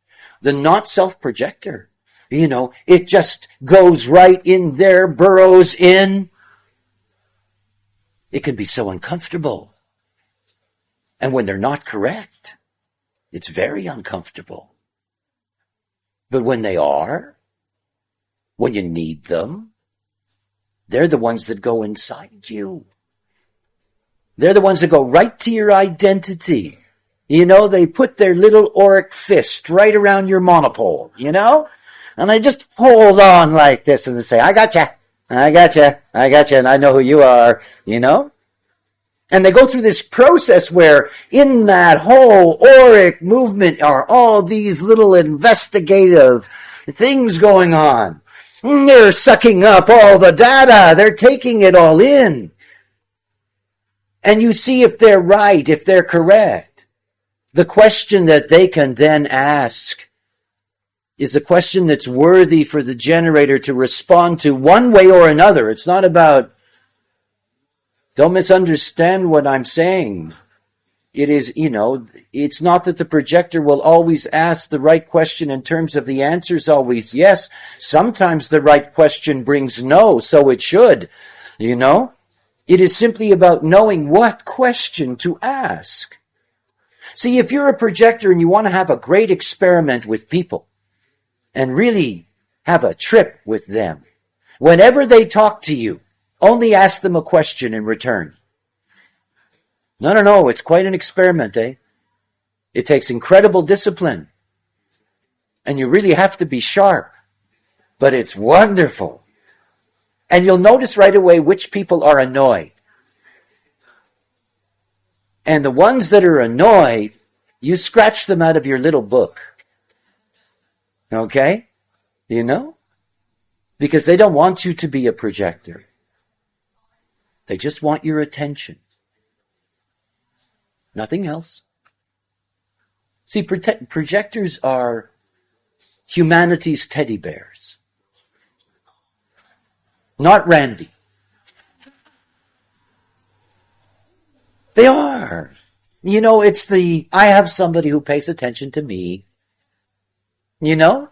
The not self-projector it just goes right in there, burrows in. It can be so uncomfortable. And when they're not correct, it's very uncomfortable. But when they are, when you need them, they're the ones that go inside you. They're the ones that go right to your identity. They put their little auric fist right around your monopole, And they just hold on like this and they say, I gotcha, and I know who you are, And they go through this process where in that whole auric movement are all these little investigative things going on. They're sucking up all the data. They're taking it all in. And you see if they're right, if they're correct. The question that they can then ask is a question that's worthy for the generator to respond to one way or another. It's not about, don't misunderstand what I'm saying. It is, it's not that the projector will always ask the right question in terms of the answer's always yes. Sometimes the right question brings no, so it should, It is simply about knowing what question to ask. See, if you're a projector and you want to have a great experiment with people and really have a trip with them, whenever they talk to you, only ask them a question in return. No, it's quite an experiment, eh? It takes incredible discipline. And you really have to be sharp. But it's wonderful. And you'll notice right away which people are annoyed. And the ones that are annoyed, you scratch them out of your little book. Okay? Because they don't want you to be a projector. They just want your attention. Nothing else. See, projectors are humanity's teddy bears. Not Randy. They are. It's I have somebody who pays attention to me. If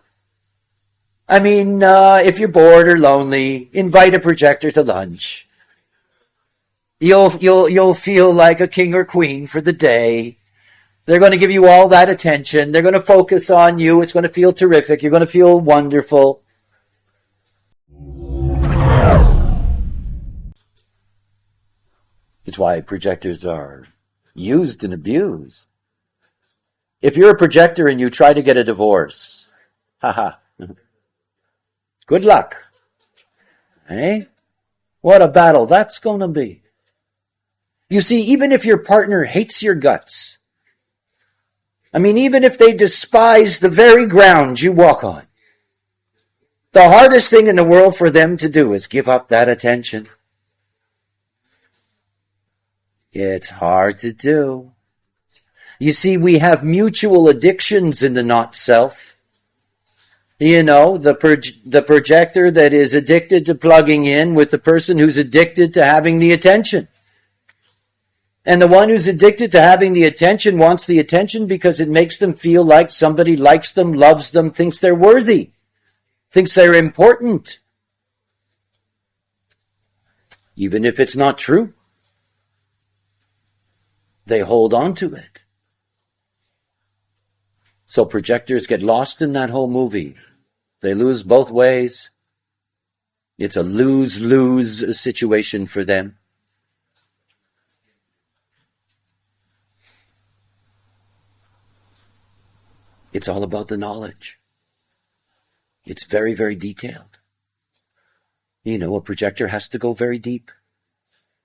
you're bored or lonely, invite a projector to lunch. You'll feel like a king or queen for the day. They're going to give you all that attention. They're going to focus on you. It's going to feel terrific. You're going to feel wonderful. It's why projectors are used and abused. If you're a projector and you try to get a divorce, good luck. Eh? What a battle that's going to be. You see, even if your partner hates your guts, even if they despise the very ground you walk on, the hardest thing in the world for them to do is give up that attention. It's hard to do. You see, we have mutual addictions in the not-self. The projector that is addicted to plugging in with the person who's addicted to having the attention. And the one who's addicted to having the attention wants the attention because it makes them feel like somebody likes them, loves them, thinks they're worthy, thinks they're important. Even if it's not true, they hold on to it. So projectors get lost in that whole movie. They lose both ways. It's a lose-lose situation for them. It's all about the knowledge. It's very, very detailed. A projector has to go very deep.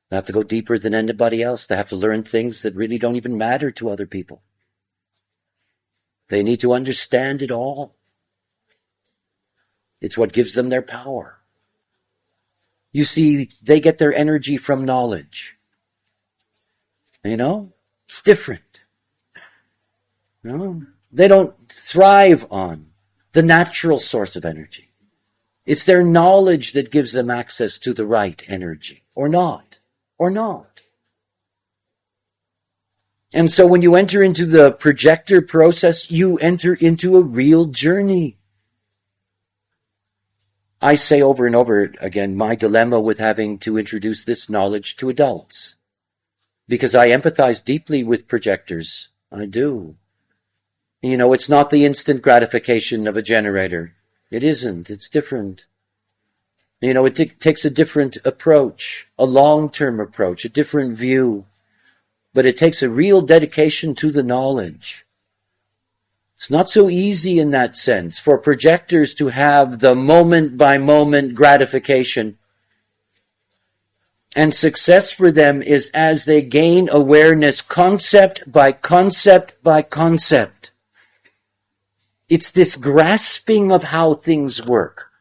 They have to go deeper than anybody else. They have to learn things that really don't even matter to other people. They need to understand it all. It's what gives them their power. You see, they get their energy from knowledge. It's different. They don't thrive on the natural source of energy. It's their knowledge that gives them access to the right energy, or not. And so when you enter into the projector process, you enter into a real journey. I say over and over again my dilemma with having to introduce this knowledge to adults. Because I empathize deeply with projectors. I do. It's not the instant gratification of a generator. It isn't. It's different. It takes a different approach, a long-term approach, a different view. But it takes a real dedication to the knowledge. It's not so easy in that sense for projectors to have the moment-by-moment gratification. And success for them is as they gain awareness concept by concept by concept. It's this grasping of how things work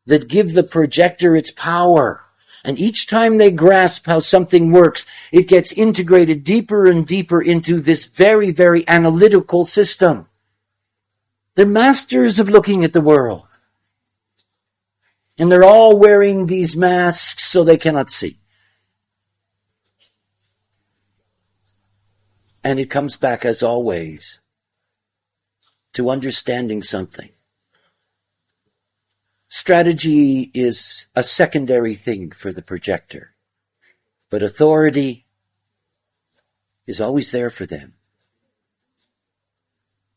that give the projector its power. And each time they grasp how something works, it gets integrated deeper and deeper into this very, very analytical system. They're masters of looking at the world. And they're all wearing these masks so they cannot see. And it comes back, as always, to understanding something. Strategy is a secondary thing for the projector, but authority is always there for them.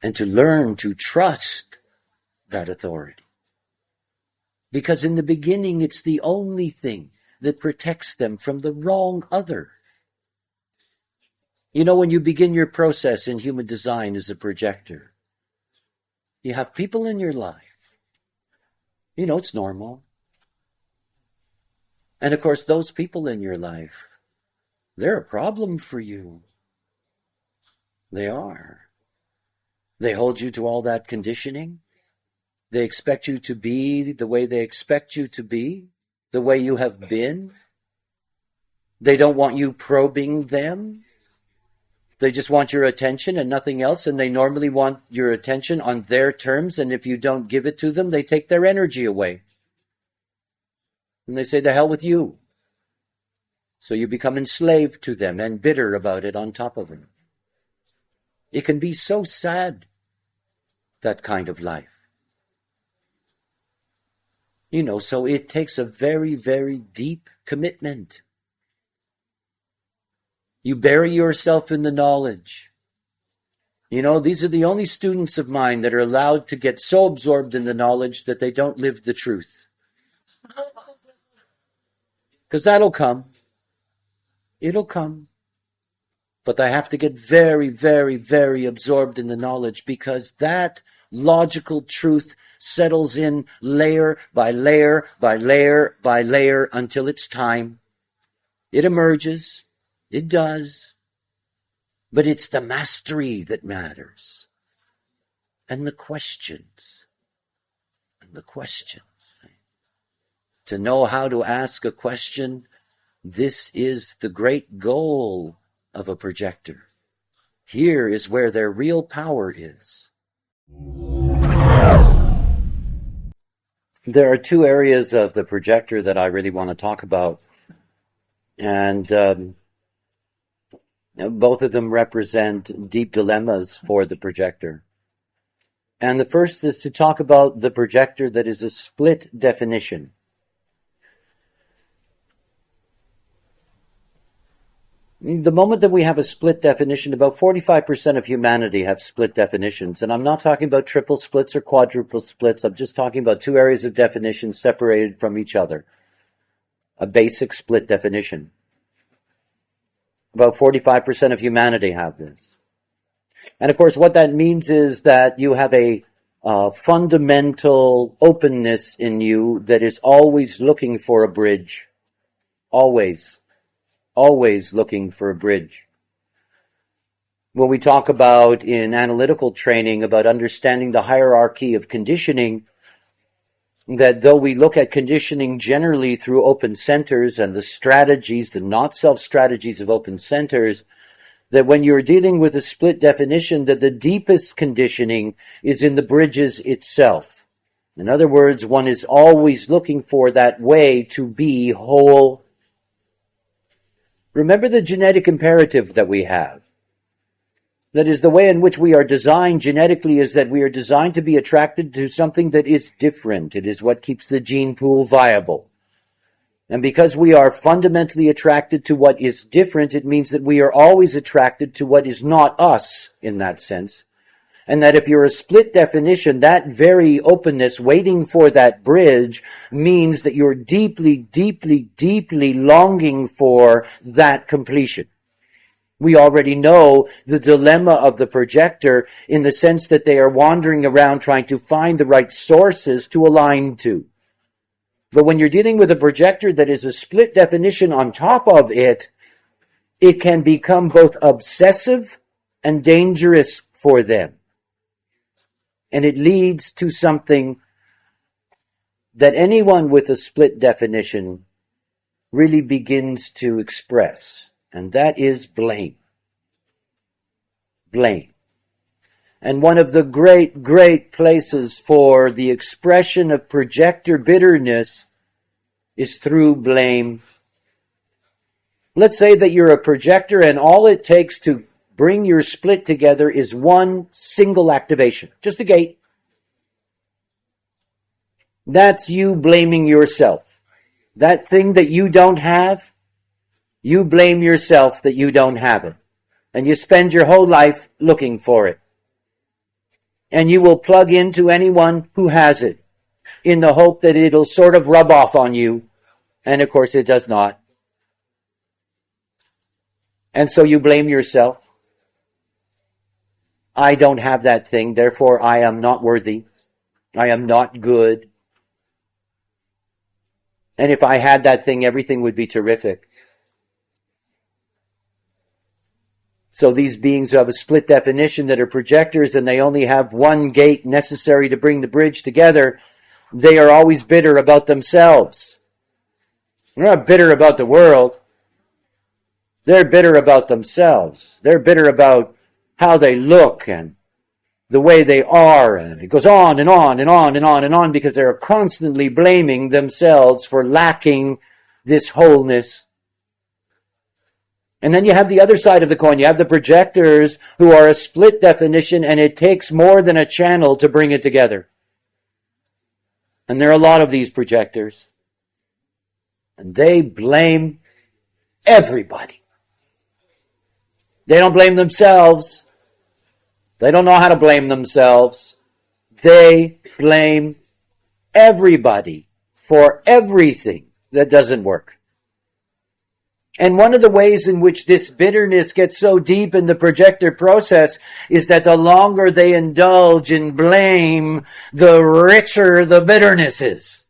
And to learn to trust that authority. Because in the beginning, it's the only thing that protects them from the wrong other. When you begin your process in human design as a projector, you have people in your life. It's normal. And of course, those people in your life, they're a problem for you. They are. They hold you to all that conditioning. They expect you to be the way they expect you to be, the way you have been. They don't want you probing them. They just want your attention and nothing else, and they normally want your attention on their terms, and if you don't give it to them, they take their energy away. And they say, the hell with you. So you become enslaved to them and bitter about it on top of it. It can be so sad, that kind of life. So it takes a very, very deep commitment. You bury yourself in the knowledge. These are the only students of mine that are allowed to get so absorbed in the knowledge that they don't live the truth. Because that'll come. It'll come. But I have to get very, very, very absorbed in the knowledge, because that logical truth settles in layer by layer by layer by layer until it's time. It emerges. It does. But it's the mastery that matters. And the questions. To know how to ask a question, this is the great goal of a projector. Here is where their real power is. There are two areas of the projector that I really want to talk about. And both of them represent deep dilemmas for the projector. And the first is to talk about the projector that is a split definition. The moment that we have a split definition, about 45% of humanity have split definitions. And I'm not talking about triple splits or quadruple splits. I'm just talking about two areas of definition separated from each other. A basic split definition. About 45% of humanity have this. And of course, what that means is that you have a fundamental openness in you that is always looking for a bridge. Always looking for a bridge. When we talk about in analytical training about understanding the hierarchy of conditioning, that though we look at conditioning generally through open centers and the strategies, the not-self strategies of open centers, that when you're dealing with a split definition, that the deepest conditioning is in the bridges itself. In other words, one is always looking for that way to be whole. Remember the genetic imperative that we have. That is, the way in which we are designed genetically is that we are designed to be attracted to something that is different. It is what keeps the gene pool viable. And because we are fundamentally attracted to what is different, it means that we are always attracted to what is not us in that sense. And that if you're a split definition, that very openness, waiting for that bridge, means that you're deeply, deeply, deeply longing for that completion. We already know the dilemma of the projector in the sense that they are wandering around trying to find the right sources to align to. But when you're dealing with a projector that is a split definition on top of it, it can become both obsessive and dangerous for them. And it leads to something that anyone with a split definition really begins to express, and that is blame. Blame. And one of the great, great places for the expression of projector bitterness is through blame. Let's say that you're a projector and all it takes to bring your split together is one single activation, just a gate. That's you blaming yourself. That thing that you don't have, you blame yourself that you don't have it. And you spend your whole life looking for it. And you will plug into anyone who has it in the hope that it'll sort of rub off on you. And of course it does not. And so you blame yourself. I don't have that thing, therefore I am not worthy. I am not good. And if I had that thing, everything would be terrific. So these beings who have a split definition that are projectors and they only have one gate necessary to bring the bridge together, they are always bitter about themselves. They're not bitter about the world. They're bitter about themselves. They're bitter about how they look and the way they are. And it goes on and on and on and on and on because they're constantly blaming themselves for lacking this wholeness. And then you have the other side of the coin. You have the projectors who are a split definition, and it takes more than a channel to bring it together. And there are a lot of these projectors. And they blame everybody. They don't blame themselves. They don't know how to blame themselves. They blame everybody for everything that doesn't work. And one of the ways in which this bitterness gets so deep in the projector process is that the longer they indulge in blame, the richer the bitterness is.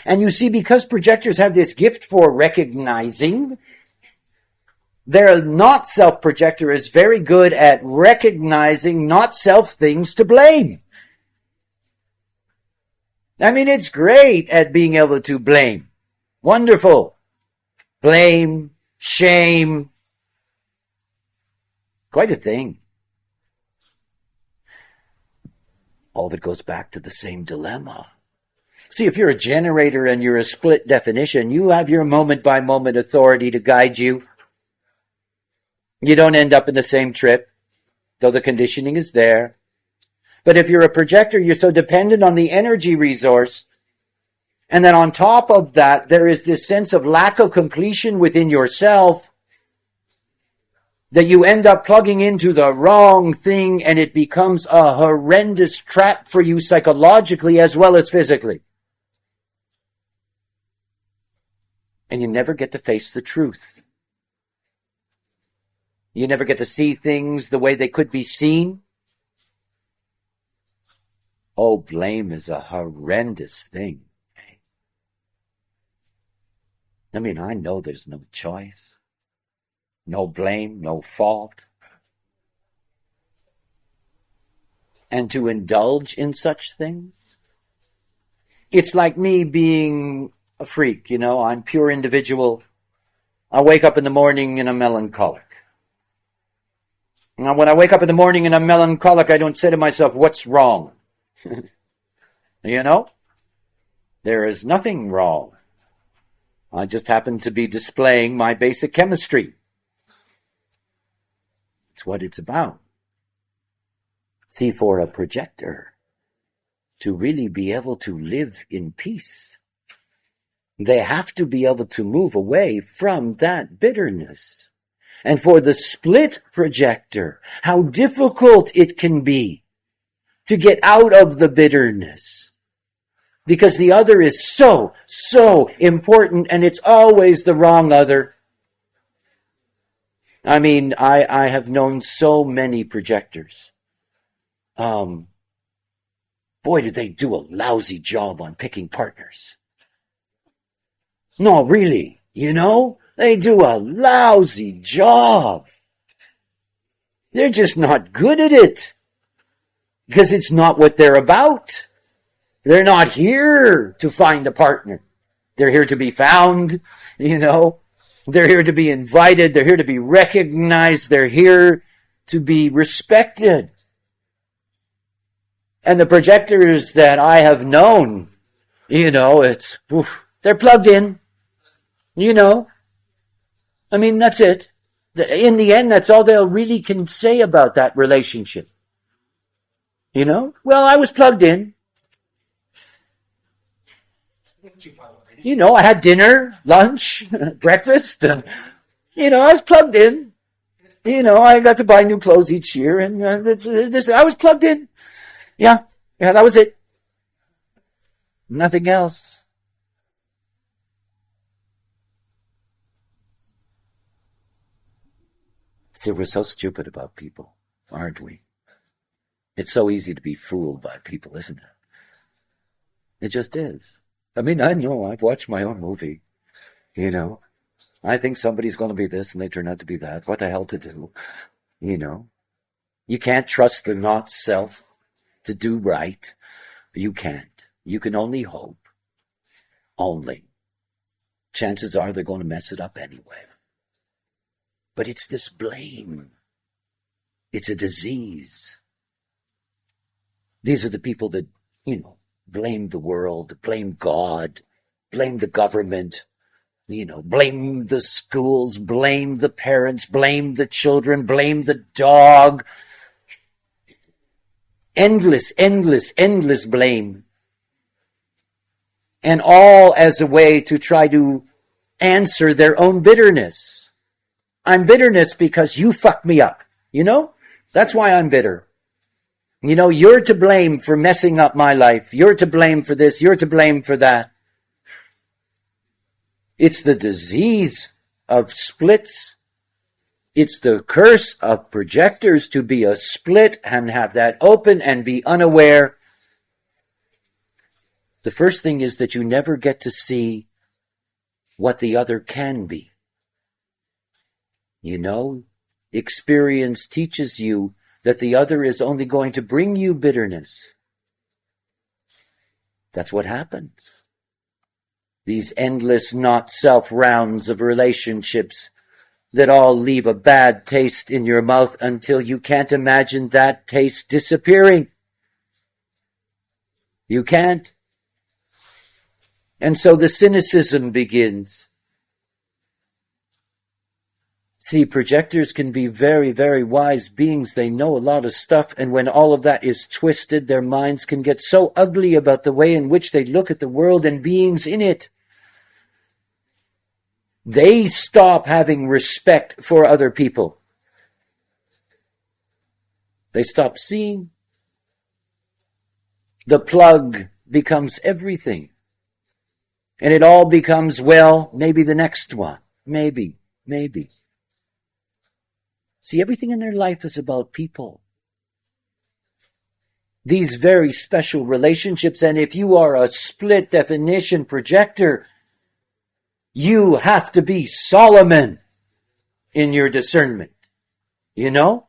And you see, because projectors have this gift for recognizing, their not-self projector is very good at recognizing not-self things to blame. I mean, it's great at being able to blame. Wonderful. Blame, shame. Quite a thing. All of it goes back to the same dilemma. See, if you're a generator and you're a split definition, you have your moment-by-moment authority to guide you. You don't end up in the same trip, though the conditioning is there. But if you're a projector, you're so dependent on the energy resource. And then on top of that, there is this sense of lack of completion within yourself that you end up plugging into the wrong thing, and it becomes a horrendous trap for you psychologically as well as physically. And you never get to face the truth. You never get to see things the way they could be seen. Oh, blame is a horrendous thing. I mean, I know there's no choice. No blame, no fault. And to indulge in such things, it's like me being a freak, you know. I'm pure individual. I wake up in the morning and I'm melancholic. Now, when I wake up in the morning and I'm melancholic, I don't say to myself, what's wrong? You know, there is nothing wrong. I just happen to be displaying my basic chemistry. It's what it's about. See, for a projector to really be able to live in peace, they have to be able to move away from that bitterness. And for the split projector, how difficult it can be to get out of the bitterness. Because the other is so important, and it's always the wrong other. I mean, I have known so many projectors. Boy, did they do a lousy job on picking partners. No, really, they do a lousy job. They're just not good at it. Because it's not what they're about. They're not here to find a partner. They're here to be found, They're here to be invited. They're here to be recognized. They're here to be respected. And the projectors that I have known, they're plugged in, I mean, that's it. In the end, that's all they'll really can say about that relationship. Well, I was plugged in. I had dinner, lunch, breakfast. I was plugged in. I got to buy new clothes each year, and I was plugged in. Yeah, that was it. Nothing else. See, we're so stupid about people, aren't we? It's so easy to be fooled by people, isn't it? It just is. I mean, I know, I've watched my own movie. I think somebody's going to be this and they turn out to be that. What the hell to do? You can't trust the not self to do right. You can't. You can only hope. Only. Chances are they're going to mess it up anyway. But it's this blame. It's a disease. These are the people that, blame the world, blame God, blame the government, blame the schools, blame the parents, blame the children, blame the dog. Endless blame. And all as a way to try to answer their own bitterness. I'm bitterness because you fucked me up. That's why I'm bitter. You're to blame for messing up my life. You're to blame for this. You're to blame for that. It's the disease of splits. It's the curse of projectors to be a split and have that open and be unaware. The first thing is that you never get to see what the other can be. Experience teaches you that the other is only going to bring you bitterness. That's what happens. These endless not-self rounds of relationships that all leave a bad taste in your mouth until you can't imagine that taste disappearing. You can't. And so the cynicism begins. See, projectors can be very, very wise beings. They know a lot of stuff, and when all of that is twisted, their minds can get so ugly about the way in which they look at the world and beings in it. They stop having respect for other people. They stop seeing. The plug becomes everything. And it all becomes, well, maybe the next one. Maybe. See, everything in their life is about people. These very special relationships, and if you are a split definition projector, you have to be Solomon in your discernment. You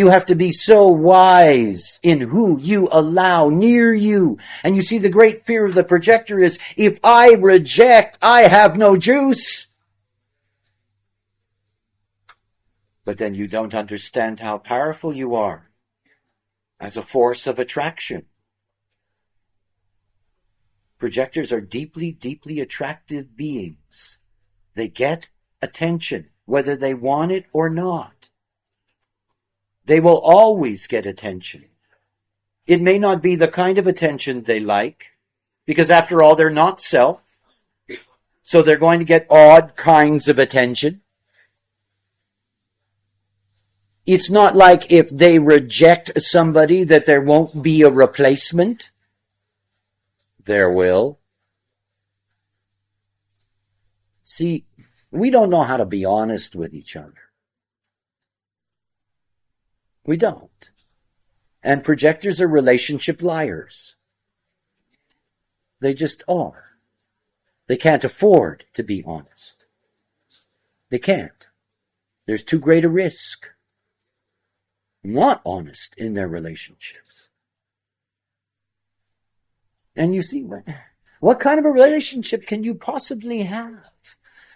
have to be so wise in who you allow near you. And you see, the great fear of the projector is, if I reject, I have no juice. But then you don't understand how powerful you are as a force of attraction. Projectors are deeply, deeply attractive beings. They get attention, whether they want it or not. They will always get attention. It may not be the kind of attention they like, because after all, they're not self. So they're going to get odd kinds of attention. It's not like if they reject somebody that there won't be a replacement. There will. See, we don't know how to be honest with each other. We don't. And projectors are relationship liars. They just are. They can't afford to be honest. They can't. There's too great a risk. Not honest in their relationships. And you see, what kind of a relationship can you possibly have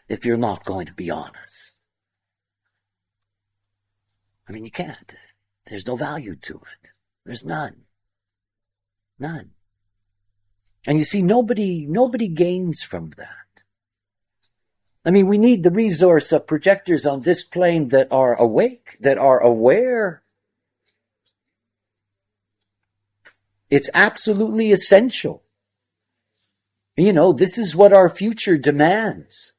if you're not going to be honest? I mean, you can't. There's no value to it. There's none. None. And you see, nobody gains from that. I mean, we need the resource of projectors on this plane that are awake, that are aware. It's absolutely essential. You know, this is what our future demands.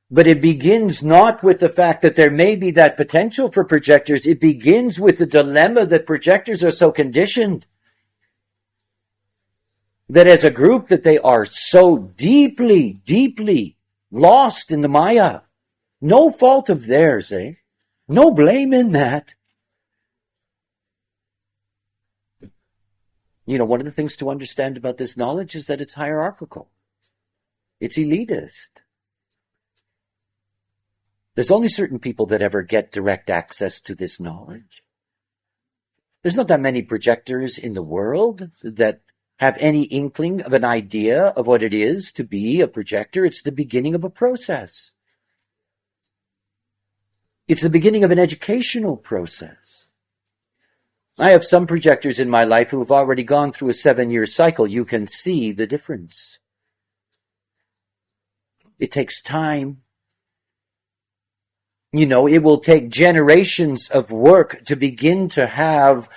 But it begins not with the fact that there may be that potential for projectors. It begins with the dilemma that projectors are so conditioned that as a group that they are so deeply, deeply lost in the Maya. No fault of theirs, eh? No blame in that. You know, one of the things to understand about this knowledge is that it's hierarchical. It's elitist. There's only certain people that ever get direct access to this knowledge. There's not that many projectors in the world that have any inkling of an idea of what it is to be a projector. It's the beginning of a process. It's the beginning of an educational process. I have some projectors in my life who have already gone through a 7-year cycle. You can see the difference. It takes time. You know, it will take generations of work to begin to have,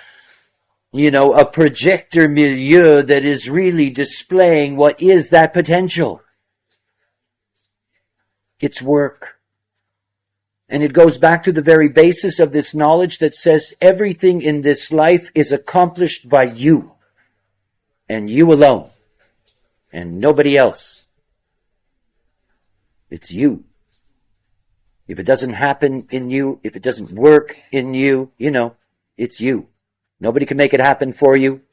you know, a projector milieu that is really displaying what is that potential. It's work. And it goes back to the very basis of this knowledge that says everything in this life is accomplished by you. And you alone. And nobody else. It's you. If it doesn't happen in you, if it doesn't work in you, you know, it's you. Nobody can make it happen for you.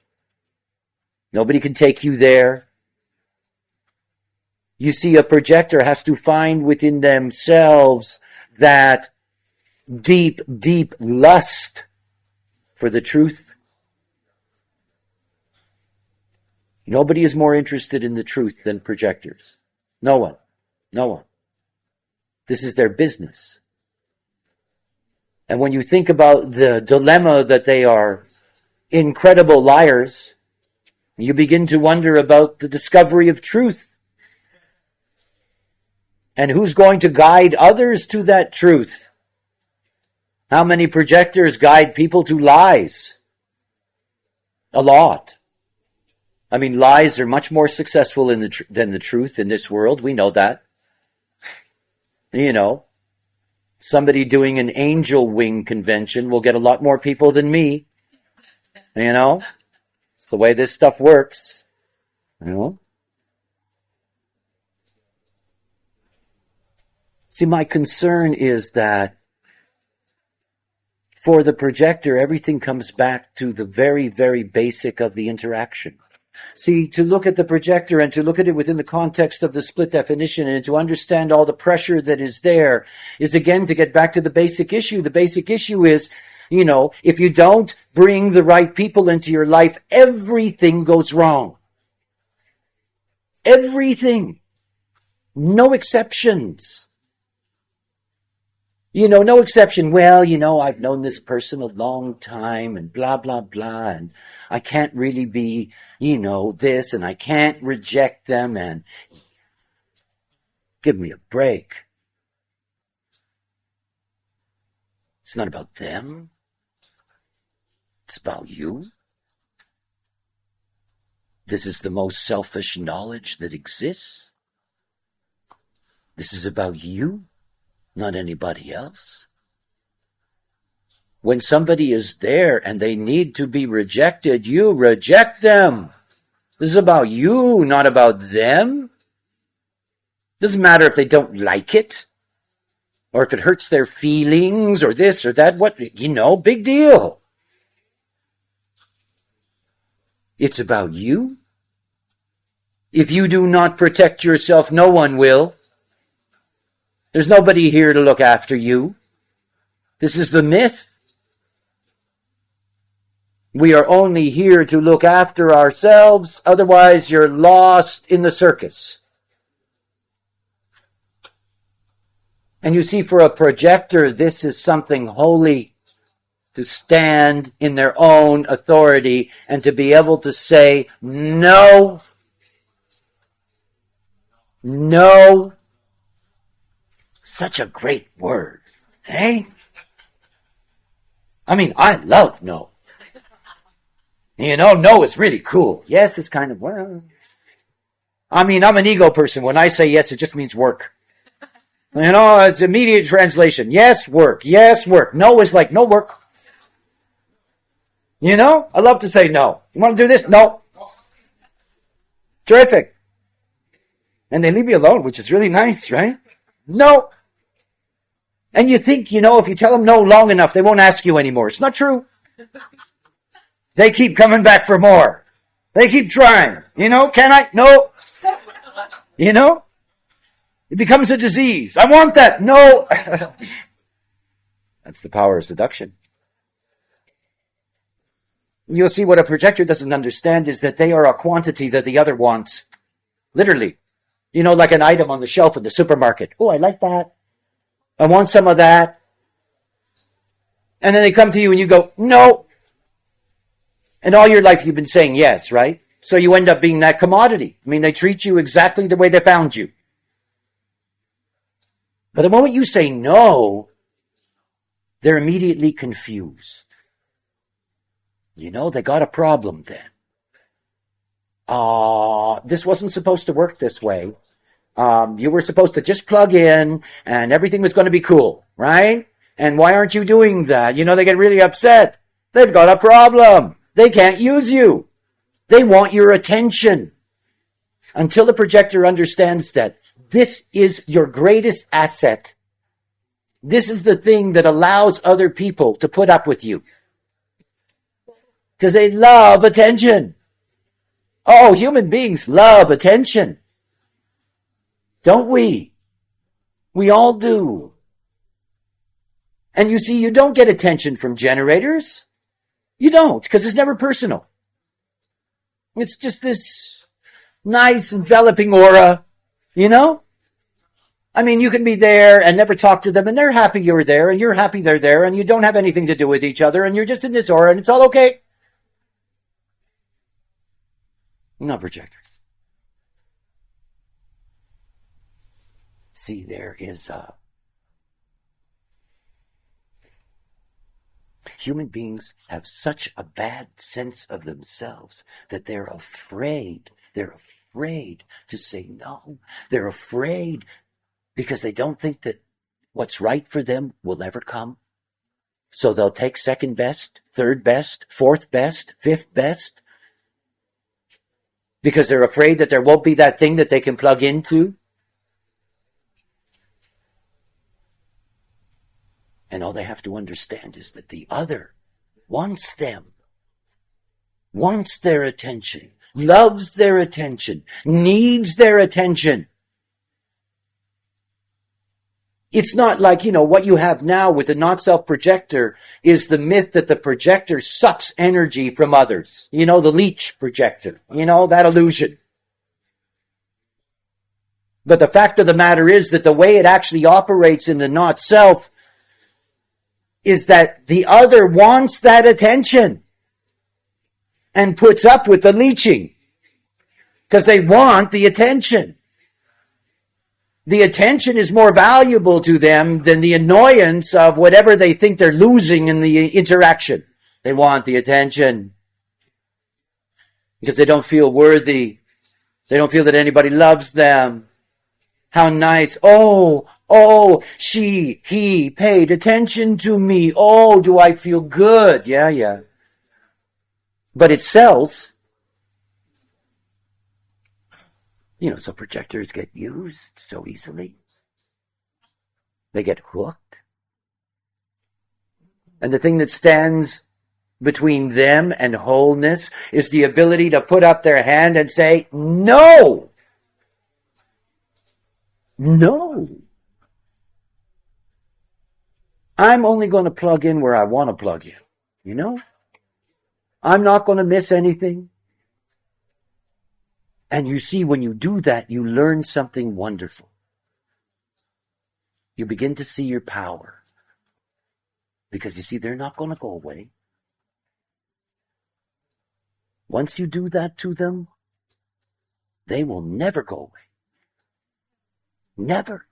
Nobody can take you there. You see, a projector has to find within themselves that deep, deep lust for the truth. Nobody is more interested in the truth than projectors. No one. No one. This is their business. And when you think about the dilemma that they are incredible liars, you begin to wonder about the discovery of truth. And who's going to guide others to that truth? How many projectors guide people to lies? A lot. I mean, lies are much more successful than the truth in this world. We know that. You know, somebody doing an angel wing convention will get a lot more people than me. You know, it's the way this stuff works. You know. See, my concern is that for the projector, everything comes back to the very, very basic of the interaction. See, to look at the projector and to look at it within the context of the split definition and to understand all the pressure that is there is again to get back to the basic issue. The basic issue is, you know, if you don't bring the right people into your life, everything goes wrong. Everything. No exceptions. You know, no exception. Well, you know, I've known this person a long time and blah, blah, blah. And I can't really be, you know, this and I can't reject them and give me a break. It's not about them. It's about you. This is the most selfish knowledge that exists. This is about you, not anybody else. When somebody is there and they need to be rejected, you reject them. This is about you, not about them. Doesn't matter if they don't like it, or if it hurts their feelings, or this or that. What, big deal. It's about you. If you do not protect yourself, no one will. There's nobody here to look after you. This is the myth. We are only here to look after ourselves, otherwise you're lost in the circus. And you see, for a projector, this is something holy, to stand in their own authority and to be able to say, no, no. Such a great word, eh? I mean, I love no. No is really cool. Yes, it's kind of, well. I mean, I'm an ego person. When I say yes, it just means work. It's immediate translation. Yes, work. Yes, work. No is like no work. I love to say no. You want to do this? No. Terrific. And they leave me alone, which is really nice, right? No. And you think, if you tell them no long enough, they won't ask you anymore. It's not true. They keep coming back for more. They keep trying. Can I? No. It becomes a disease. I want that. No. That's the power of seduction. You'll see what a projector doesn't understand is that they are a quantity that the other wants. Literally. Like an item on the shelf in the supermarket. Oh, I like that. I want some of that. And then they come to you and you go, no. And all your life you've been saying yes, right? So you end up being that commodity. I mean, they treat you exactly the way they found you. But the moment you say no, they're immediately confused. They got a problem then. This wasn't supposed to work this way. You were supposed to just plug in and everything was going to be cool, right? And why aren't you doing that? They get really upset. They've got a problem. They can't use you. They want your attention. Until the projector understands that this is your greatest asset. This is the thing that allows other people to put up with you. Because they love attention. Oh, human beings love attention. Don't we? We all do. And you see, you don't get attention from generators. You don't, because it's never personal. It's just this nice enveloping aura, I mean, you can be there and never talk to them, and they're happy you're there, and you're happy they're there, and you don't have anything to do with each other, and you're just in this aura, and it's all okay. Not projectors. See, there is human beings have such a bad sense of themselves that they're afraid. They're afraid to say no. They're afraid because they don't think that what's right for them will ever come. So they'll take second best, third best, fourth best, fifth best, because they're afraid that there won't be that thing that they can plug into. And all they have to understand is that the other wants them, wants their attention, loves their attention, needs their attention. It's not like, what you have now with the not-self projector is the myth that the projector sucks energy from others. The leech projector, that illusion. But the fact of the matter is that the way it actually operates in the not-self is that the other wants that attention and puts up with the leeching because they want the attention. The attention is more valuable to them than the annoyance of whatever they think they're losing in the interaction. They want the attention because they don't feel worthy. They don't feel that anybody loves them. How nice. Oh, he paid attention to me. Oh, do I feel good? Yeah. But it sells. So projectors get used so easily. They get hooked. And the thing that stands between them and wholeness is the ability to put up their hand and say, no. No. I'm only going to plug in where I want to plug in. I'm not going to miss anything. And you see, when you do that, you learn something wonderful. You begin to see your power. Because you see, they're not going to go away. Once you do that to them, they will never go away. Never.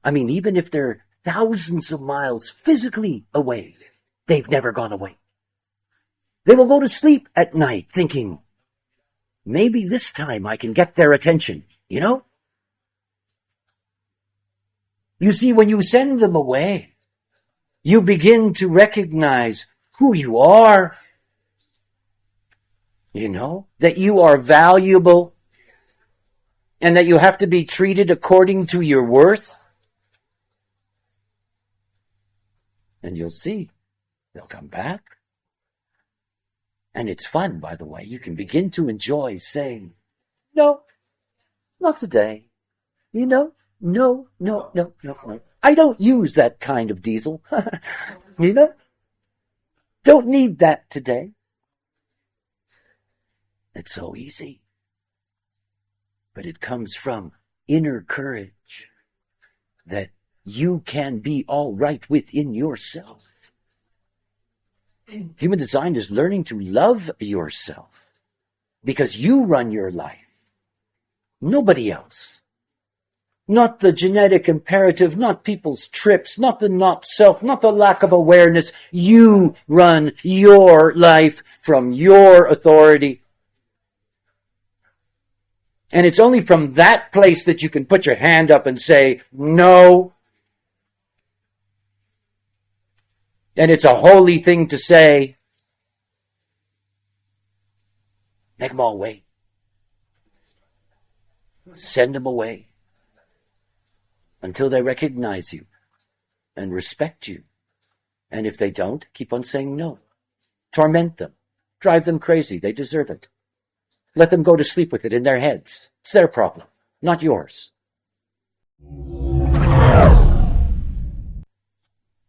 I mean, even if they're thousands of miles physically away, they've never gone away. They will go to sleep at night thinking, maybe this time I can get their attention, You see, when you send them away, you begin to recognize who you are, that you are valuable, and that you have to be treated according to your worth. And you'll see, they'll come back. And it's fun, by the way. You can begin to enjoy saying, no, not today. No. I don't use that kind of diesel. Don't need that today. It's so easy. But it comes from inner courage that you can be all right within yourself. Human design is learning to love yourself because you run your life. Nobody else. Not the genetic imperative, not people's trips, not the not self, not the lack of awareness. You run your life from your authority. And it's only from that place that you can put your hand up and say, no. And it's a holy thing to say. Make them all wait. Send them away. Until they recognize you and respect you. And if they don't, keep on saying no. Torment them. Drive them crazy. They deserve it. Let them go to sleep with it in their heads. It's their problem, not yours.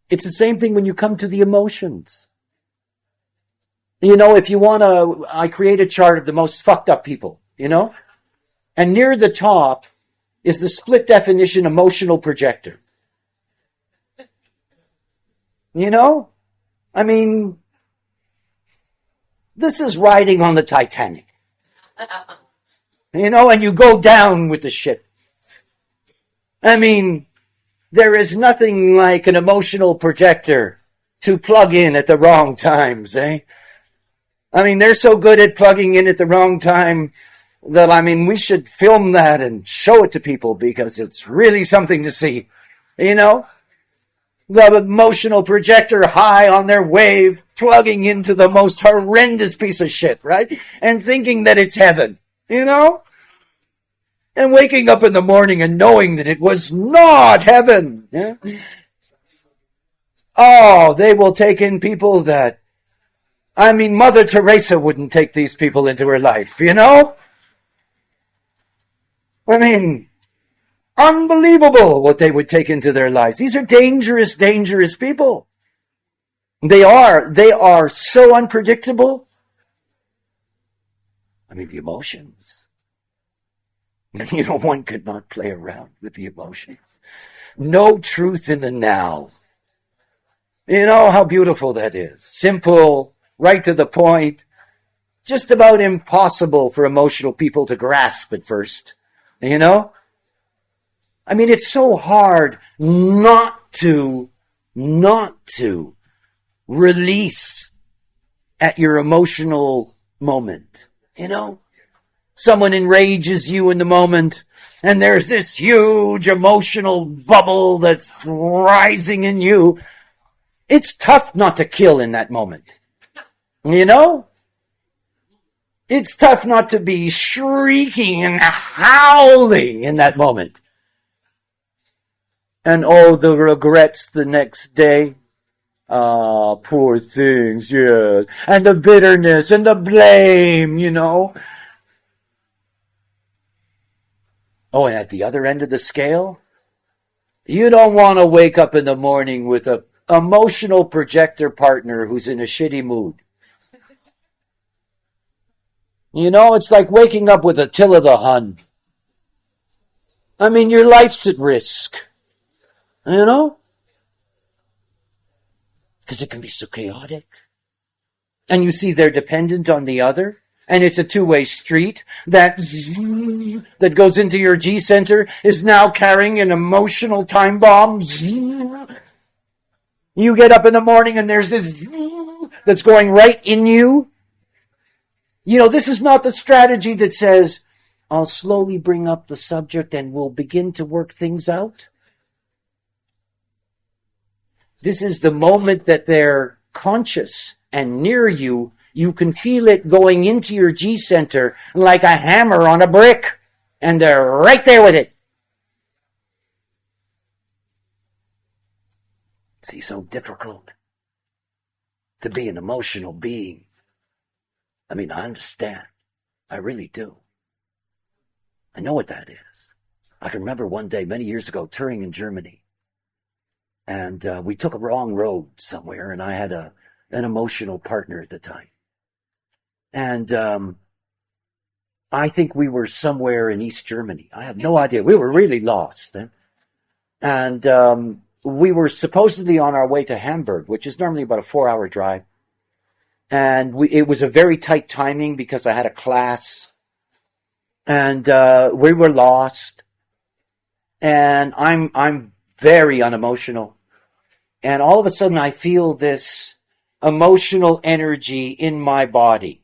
It's the same thing when you come to the emotions. If you want to, I create a chart of the most fucked up people, and near the top is the split definition emotional projector. I mean, this is riding on the Titanic. And you go down with the ship. I mean, there is nothing like an emotional projector to plug in at the wrong times, I mean, they're so good at plugging in at the wrong time that, we should film that and show it to people because it's really something to see. The emotional projector high on their wave, plugging into the most horrendous piece of shit, right? And thinking that it's heaven, And waking up in the morning and knowing that it was not heaven. Yeah? Oh, they will take in people that, Mother Teresa wouldn't take these people into her life, Unbelievable what they would take into their lives. These are dangerous, dangerous people. They are so unpredictable. The emotions. One could not play around with the emotions. No truth in the now. How beautiful that is. Simple, right to the point. Just about impossible for emotional people to grasp at first. I mean, it's so hard not to release at your emotional moment. You know? Someone enrages you in the moment, and there's this huge emotional bubble that's rising in you. It's tough not to kill in that moment. You know? It's tough not to be shrieking and howling in that moment. And oh, the regrets the next day. Ah, poor things, yes. And the bitterness and the blame, you know. Oh, and at the other end of the scale, you don't want to wake up in the morning with an emotional projector partner who's in a shitty mood. You know, it's like waking up with Attila the Hun. I mean, your life's at risk. You know? Because it can be so chaotic. And you see they're dependent on the other. And it's a two-way street. That zzz that goes into your G center is now carrying an emotional time bomb. Zzz. You get up in the morning and there's this zzz that's going right in you. You know, this is not the strategy that says, I'll slowly bring up the subject and we'll begin to work things out. This is the moment that they're conscious and near you. You can feel it going into your G center like a hammer on a brick. And they're right there with it. See, so difficult to be an emotional being. I mean, I understand. I really do. I know what that is. I can remember one day many years ago touring in Germany. And we took a wrong road somewhere, and I had an emotional partner at the time. And I think we were somewhere in East Germany. I have no idea. We were really lost. And we were supposedly on our way to Hamburg, which is normally about a 4-hour drive. And it was a very tight timing because I had a class. And we were lost. And I'm very unemotional. And all of a sudden I feel this emotional energy in my body.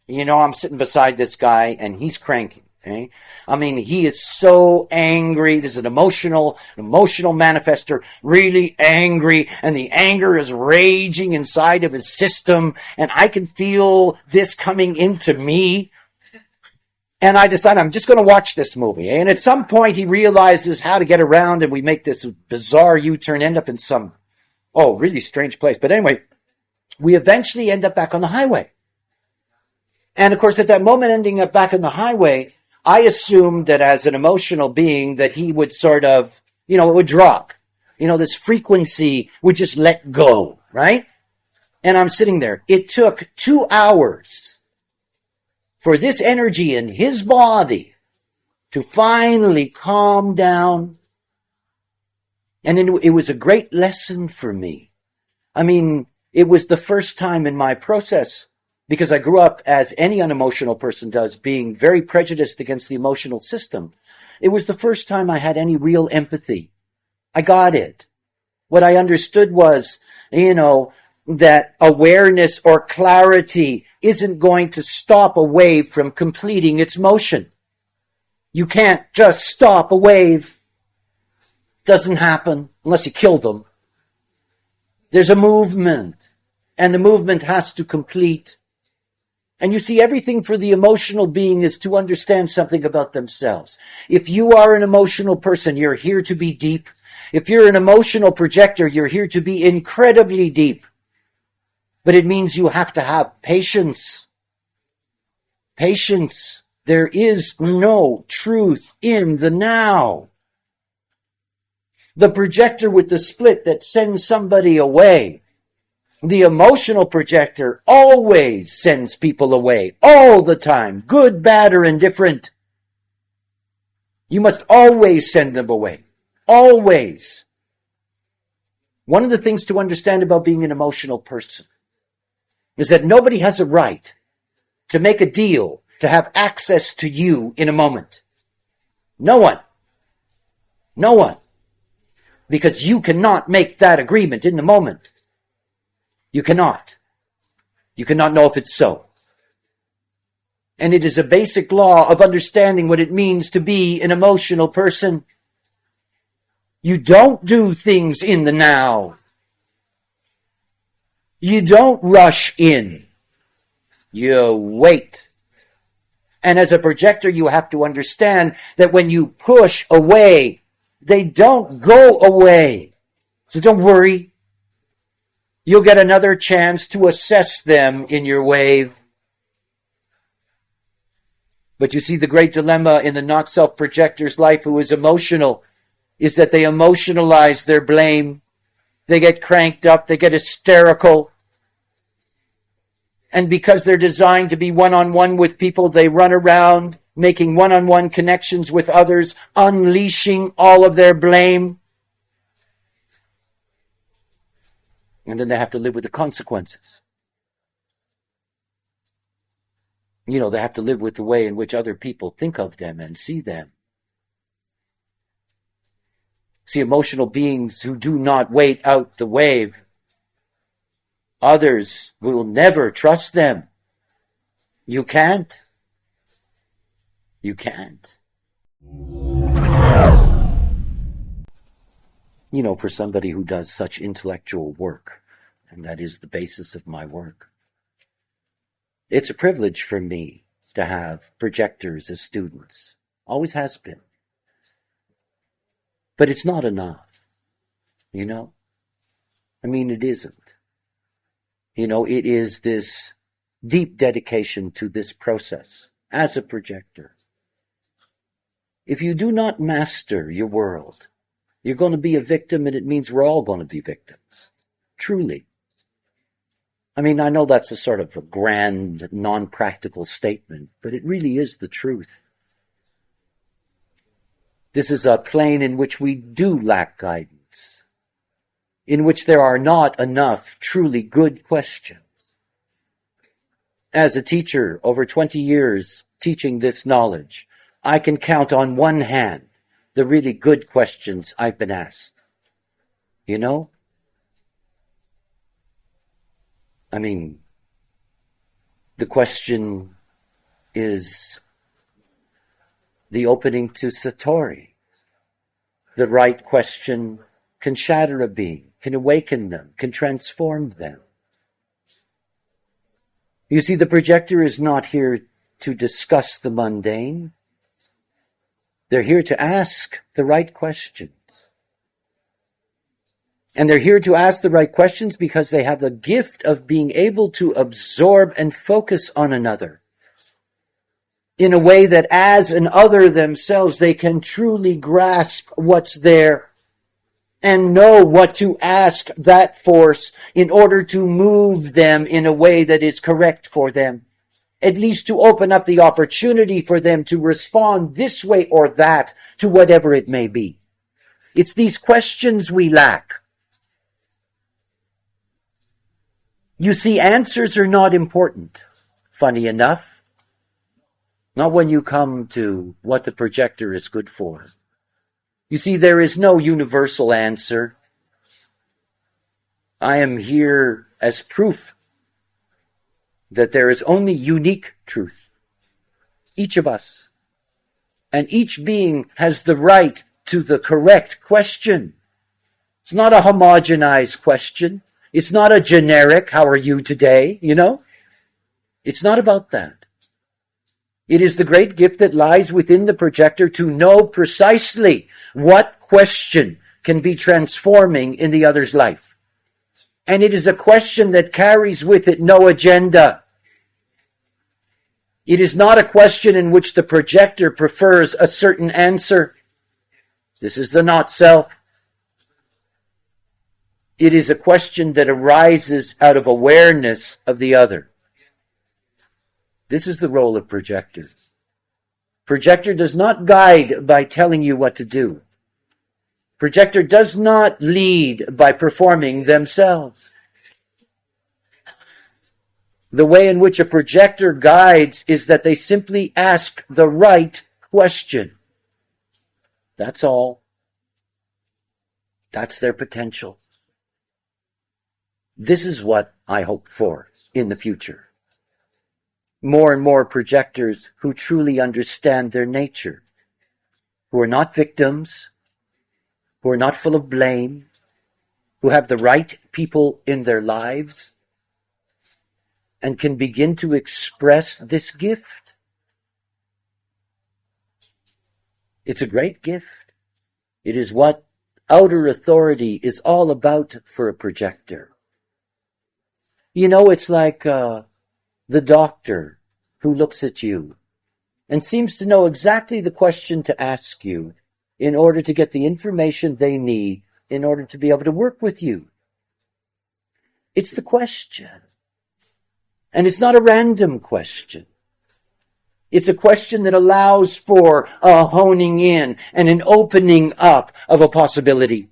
You know, I'm sitting beside this guy and he's cranky. Okay? I mean, he is so angry. There's an emotional manifester, really angry, and the anger is raging inside of his system, and I can feel this coming into me. And I decide I'm just going to watch this movie. And at some point he realizes how to get around, and we make this bizarre U-turn, end up in some, really strange place. But anyway, we eventually end up back on the highway. And of course, at that moment ending up back on the highway, I assumed that as an emotional being that he would sort of, it would drop. This frequency would just let go, right? And I'm sitting there. It took 2 hours for this energy in his body to finally calm down. And it was a great lesson for me. I mean, it was the first time in my process, because I grew up, as any unemotional person does, being very prejudiced against the emotional system. It was the first time I had any real empathy. I got it. What I understood was, that awareness or clarity isn't going to stop a wave from completing its motion. You can't just stop a wave. Doesn't happen unless you kill them. There's a movement, and the movement has to complete. And you see, everything for the emotional being is to understand something about themselves. If you are an emotional person, you're here to be deep. If you're an emotional projector, you're here to be incredibly deep. But it means you have to have patience. Patience. There is no truth in the now. The projector with the split that sends somebody away. The emotional projector always sends people away, all the time, good, bad, or indifferent. You must always send them away. Always. One of the things to understand about being an emotional person is that nobody has a right to make a deal to have access to you in a moment. No one. No one. Because you cannot make that agreement in the moment. You cannot. You cannot know if it's so. And it is a basic law of understanding what it means to be an emotional person. You don't do things in the now. You don't rush in. You wait. And as a projector, you have to understand that when you push away, they don't go away. So don't worry. You'll get another chance to assess them in your wave. But you see, the great dilemma in the not-self-projector's life who is emotional is that they emotionalize their blame. They get cranked up. They get hysterical. And because they're designed to be one-on-one with people, they run around making one-on-one connections with others, unleashing all of their blame. And then they have to live with the consequences. You know, they have to live with the way in which other people think of them and see them. See, emotional beings who do not wait out the wave, others will never trust them. You can't. You can't. You know, for somebody who does such intellectual work, and that is the basis of my work, it's a privilege for me to have projectors as students. Always has been. But it's not enough, you know? I mean, it isn't. You know, it is this deep dedication to this process as a projector. If you do not master your world, you're going to be a victim, and it means we're all going to be victims. Truly. I mean, I know that's a sort of a grand, non-practical statement, but it really is the truth. This is a plane in which we do lack guidance, in which there are not enough truly good questions. As a teacher, over 20 years teaching this knowledge, I can count on one hand the really good questions I've been asked. You know? I mean, the question is the opening to Satori. The right question can shatter a being, can awaken them, can transform them. You see, the projector is not here to discuss the mundane. They're here to ask the right questions. And they're here to ask the right questions because they have the gift of being able to absorb and focus on another in a way that as an other themselves, they can truly grasp what's there and know what to ask that force in order to move them in a way that is correct for them. At least to open up the opportunity for them to respond this way or that to whatever it may be. It's these questions we lack. You see, answers are not important, funny enough. Not when you come to what the projector is good for. You see, there is no universal answer. I am here as proof that there is only unique truth. Each of us. And each being has the right to the correct question. It's not a homogenized question. It's not a generic, how are you today? You know? It's not about that. It is the great gift that lies within the projector to know precisely what question can be transforming in the other's life. And it is a question that carries with it no agenda. It is not a question in which the projector prefers a certain answer. This is the not-self. It is a question that arises out of awareness of the other. This is the role of projector. Projector does not guide by telling you what to do. Projector does not lead by performing themselves. The way in which a projector guides is that they simply ask the right question. That's all. That's their potential. This is what I hope for in the future. More and more projectors who truly understand their nature, who are not victims, who are not full of blame, who have the right people in their lives, and can begin to express this gift. It's a great gift. It is what outer authority is all about for a projector. You know, it's like the doctor who looks at you and seems to know exactly the question to ask you in order to get the information they need in order to be able to work with you. It's the question. And it's not a random question. It's a question that allows for a honing in and an opening up of a possibility.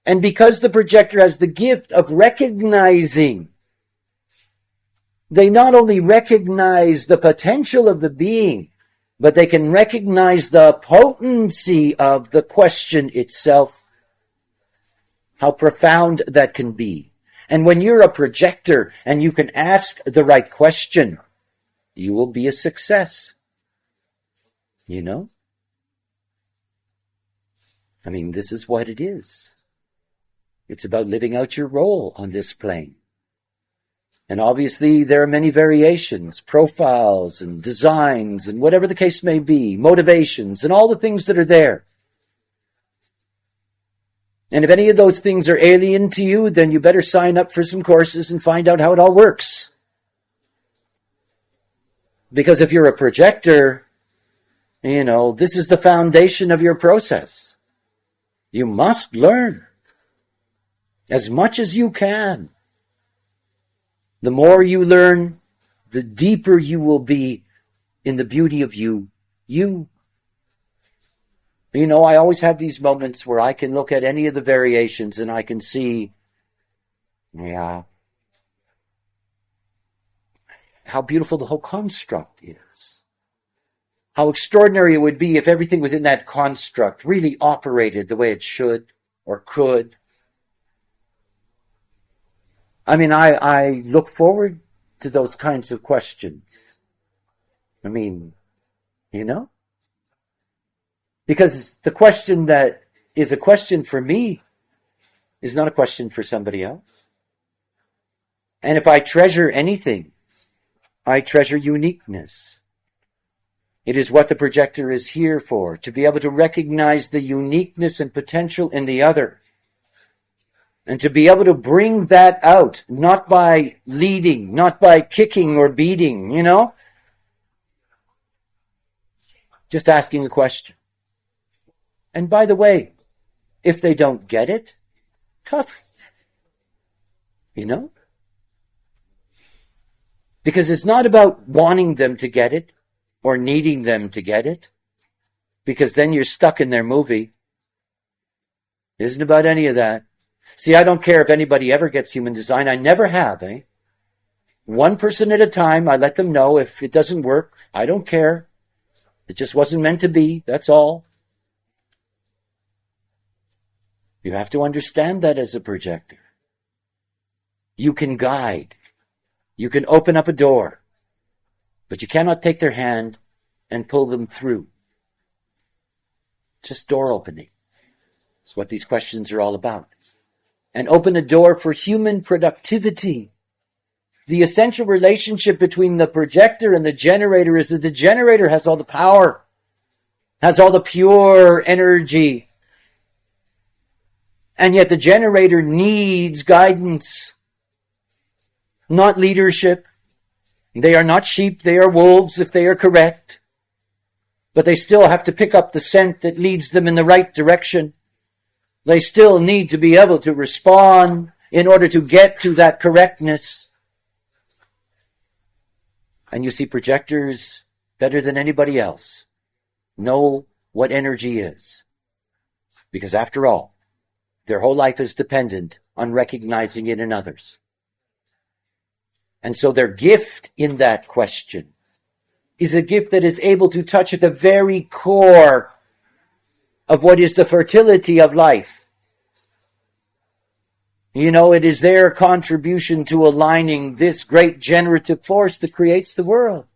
And because the projector has the gift of recognizing, they not only recognize the potential of the being, but they can recognize the potency of the question itself, how profound that can be. And when you're a projector and you can ask the right question, you will be a success. You know? I mean, this is what it is. It's about living out your role on this plane. And obviously there are many variations, profiles and designs and whatever the case may be, motivations and all the things that are there. And if any of those things are alien to you, then you better sign up for some courses and find out how it all works. Because if you're a projector, you know, this is the foundation of your process. You must learn as much as you can. The more you learn, the deeper you will be in the beauty of you. You. You know, I always have these moments where I can look at any of the variations and I can see, how beautiful the whole construct is. How extraordinary it would be if everything within that construct really operated the way it should or could. I mean, I look forward to those kinds of questions. I mean, you know? Because the question that is a question for me is not a question for somebody else. And if I treasure anything, I treasure uniqueness. It is what the projector is here for, to be able to recognize the uniqueness and potential in the other. And to be able to bring that out, not by leading, not by kicking or beating, you know? Just asking a question. And by the way, if they don't get it, tough. You know? Because it's not about wanting them to get it or needing them to get it. Because then you're stuck in their movie. It isn't about any of that. See, I don't care if anybody ever gets human design. I never have, eh? One person at a time, I let them know if it doesn't work. I don't care. It just wasn't meant to be. That's all. You have to understand that as a projector. You can guide. You can open up a door. But you cannot take their hand and pull them through. Just door opening. That's what these questions are all about. And open a door for human productivity. The essential relationship between the projector and the generator is that the generator has all the power, has all the pure energy. And yet the generator needs guidance, not leadership. They are not sheep, they are wolves if they are correct. But they still have to pick up the scent that leads them in the right direction. They still need to be able to respond in order to get to that correctness. And you see, projectors, better than anybody else, know what energy is. Because after all, their whole life is dependent on recognizing it in others. And so their gift in that question is a gift that is able to touch at the very core of what is the fertility of life. You know, it is their contribution to aligning this great generative force that creates the world.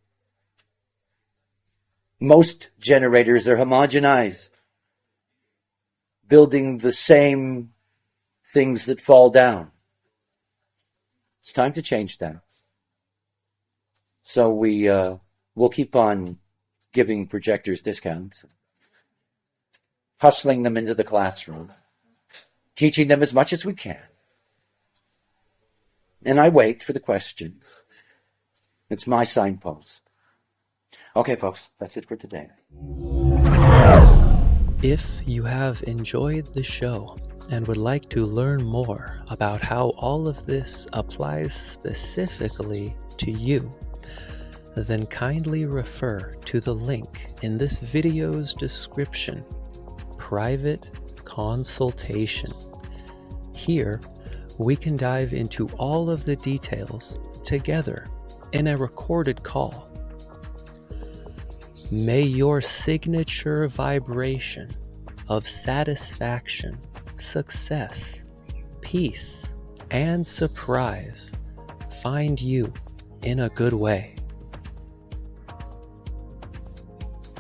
Most generators are homogenized, building the same things that fall down. It's time to change that. So we'll keep on giving projectors discounts, hustling them into the classroom, teaching them as much as we can. And I wait for the questions. It's my signpost. Okay, folks, that's it for today. If you have enjoyed the show and would like to learn more about how all of this applies specifically to you, then kindly refer to the link in this video's description, Private Consultation. Here, we can dive into all of the details together in a recorded call. May your signature vibration of satisfaction, success, peace, and surprise find you in a good way.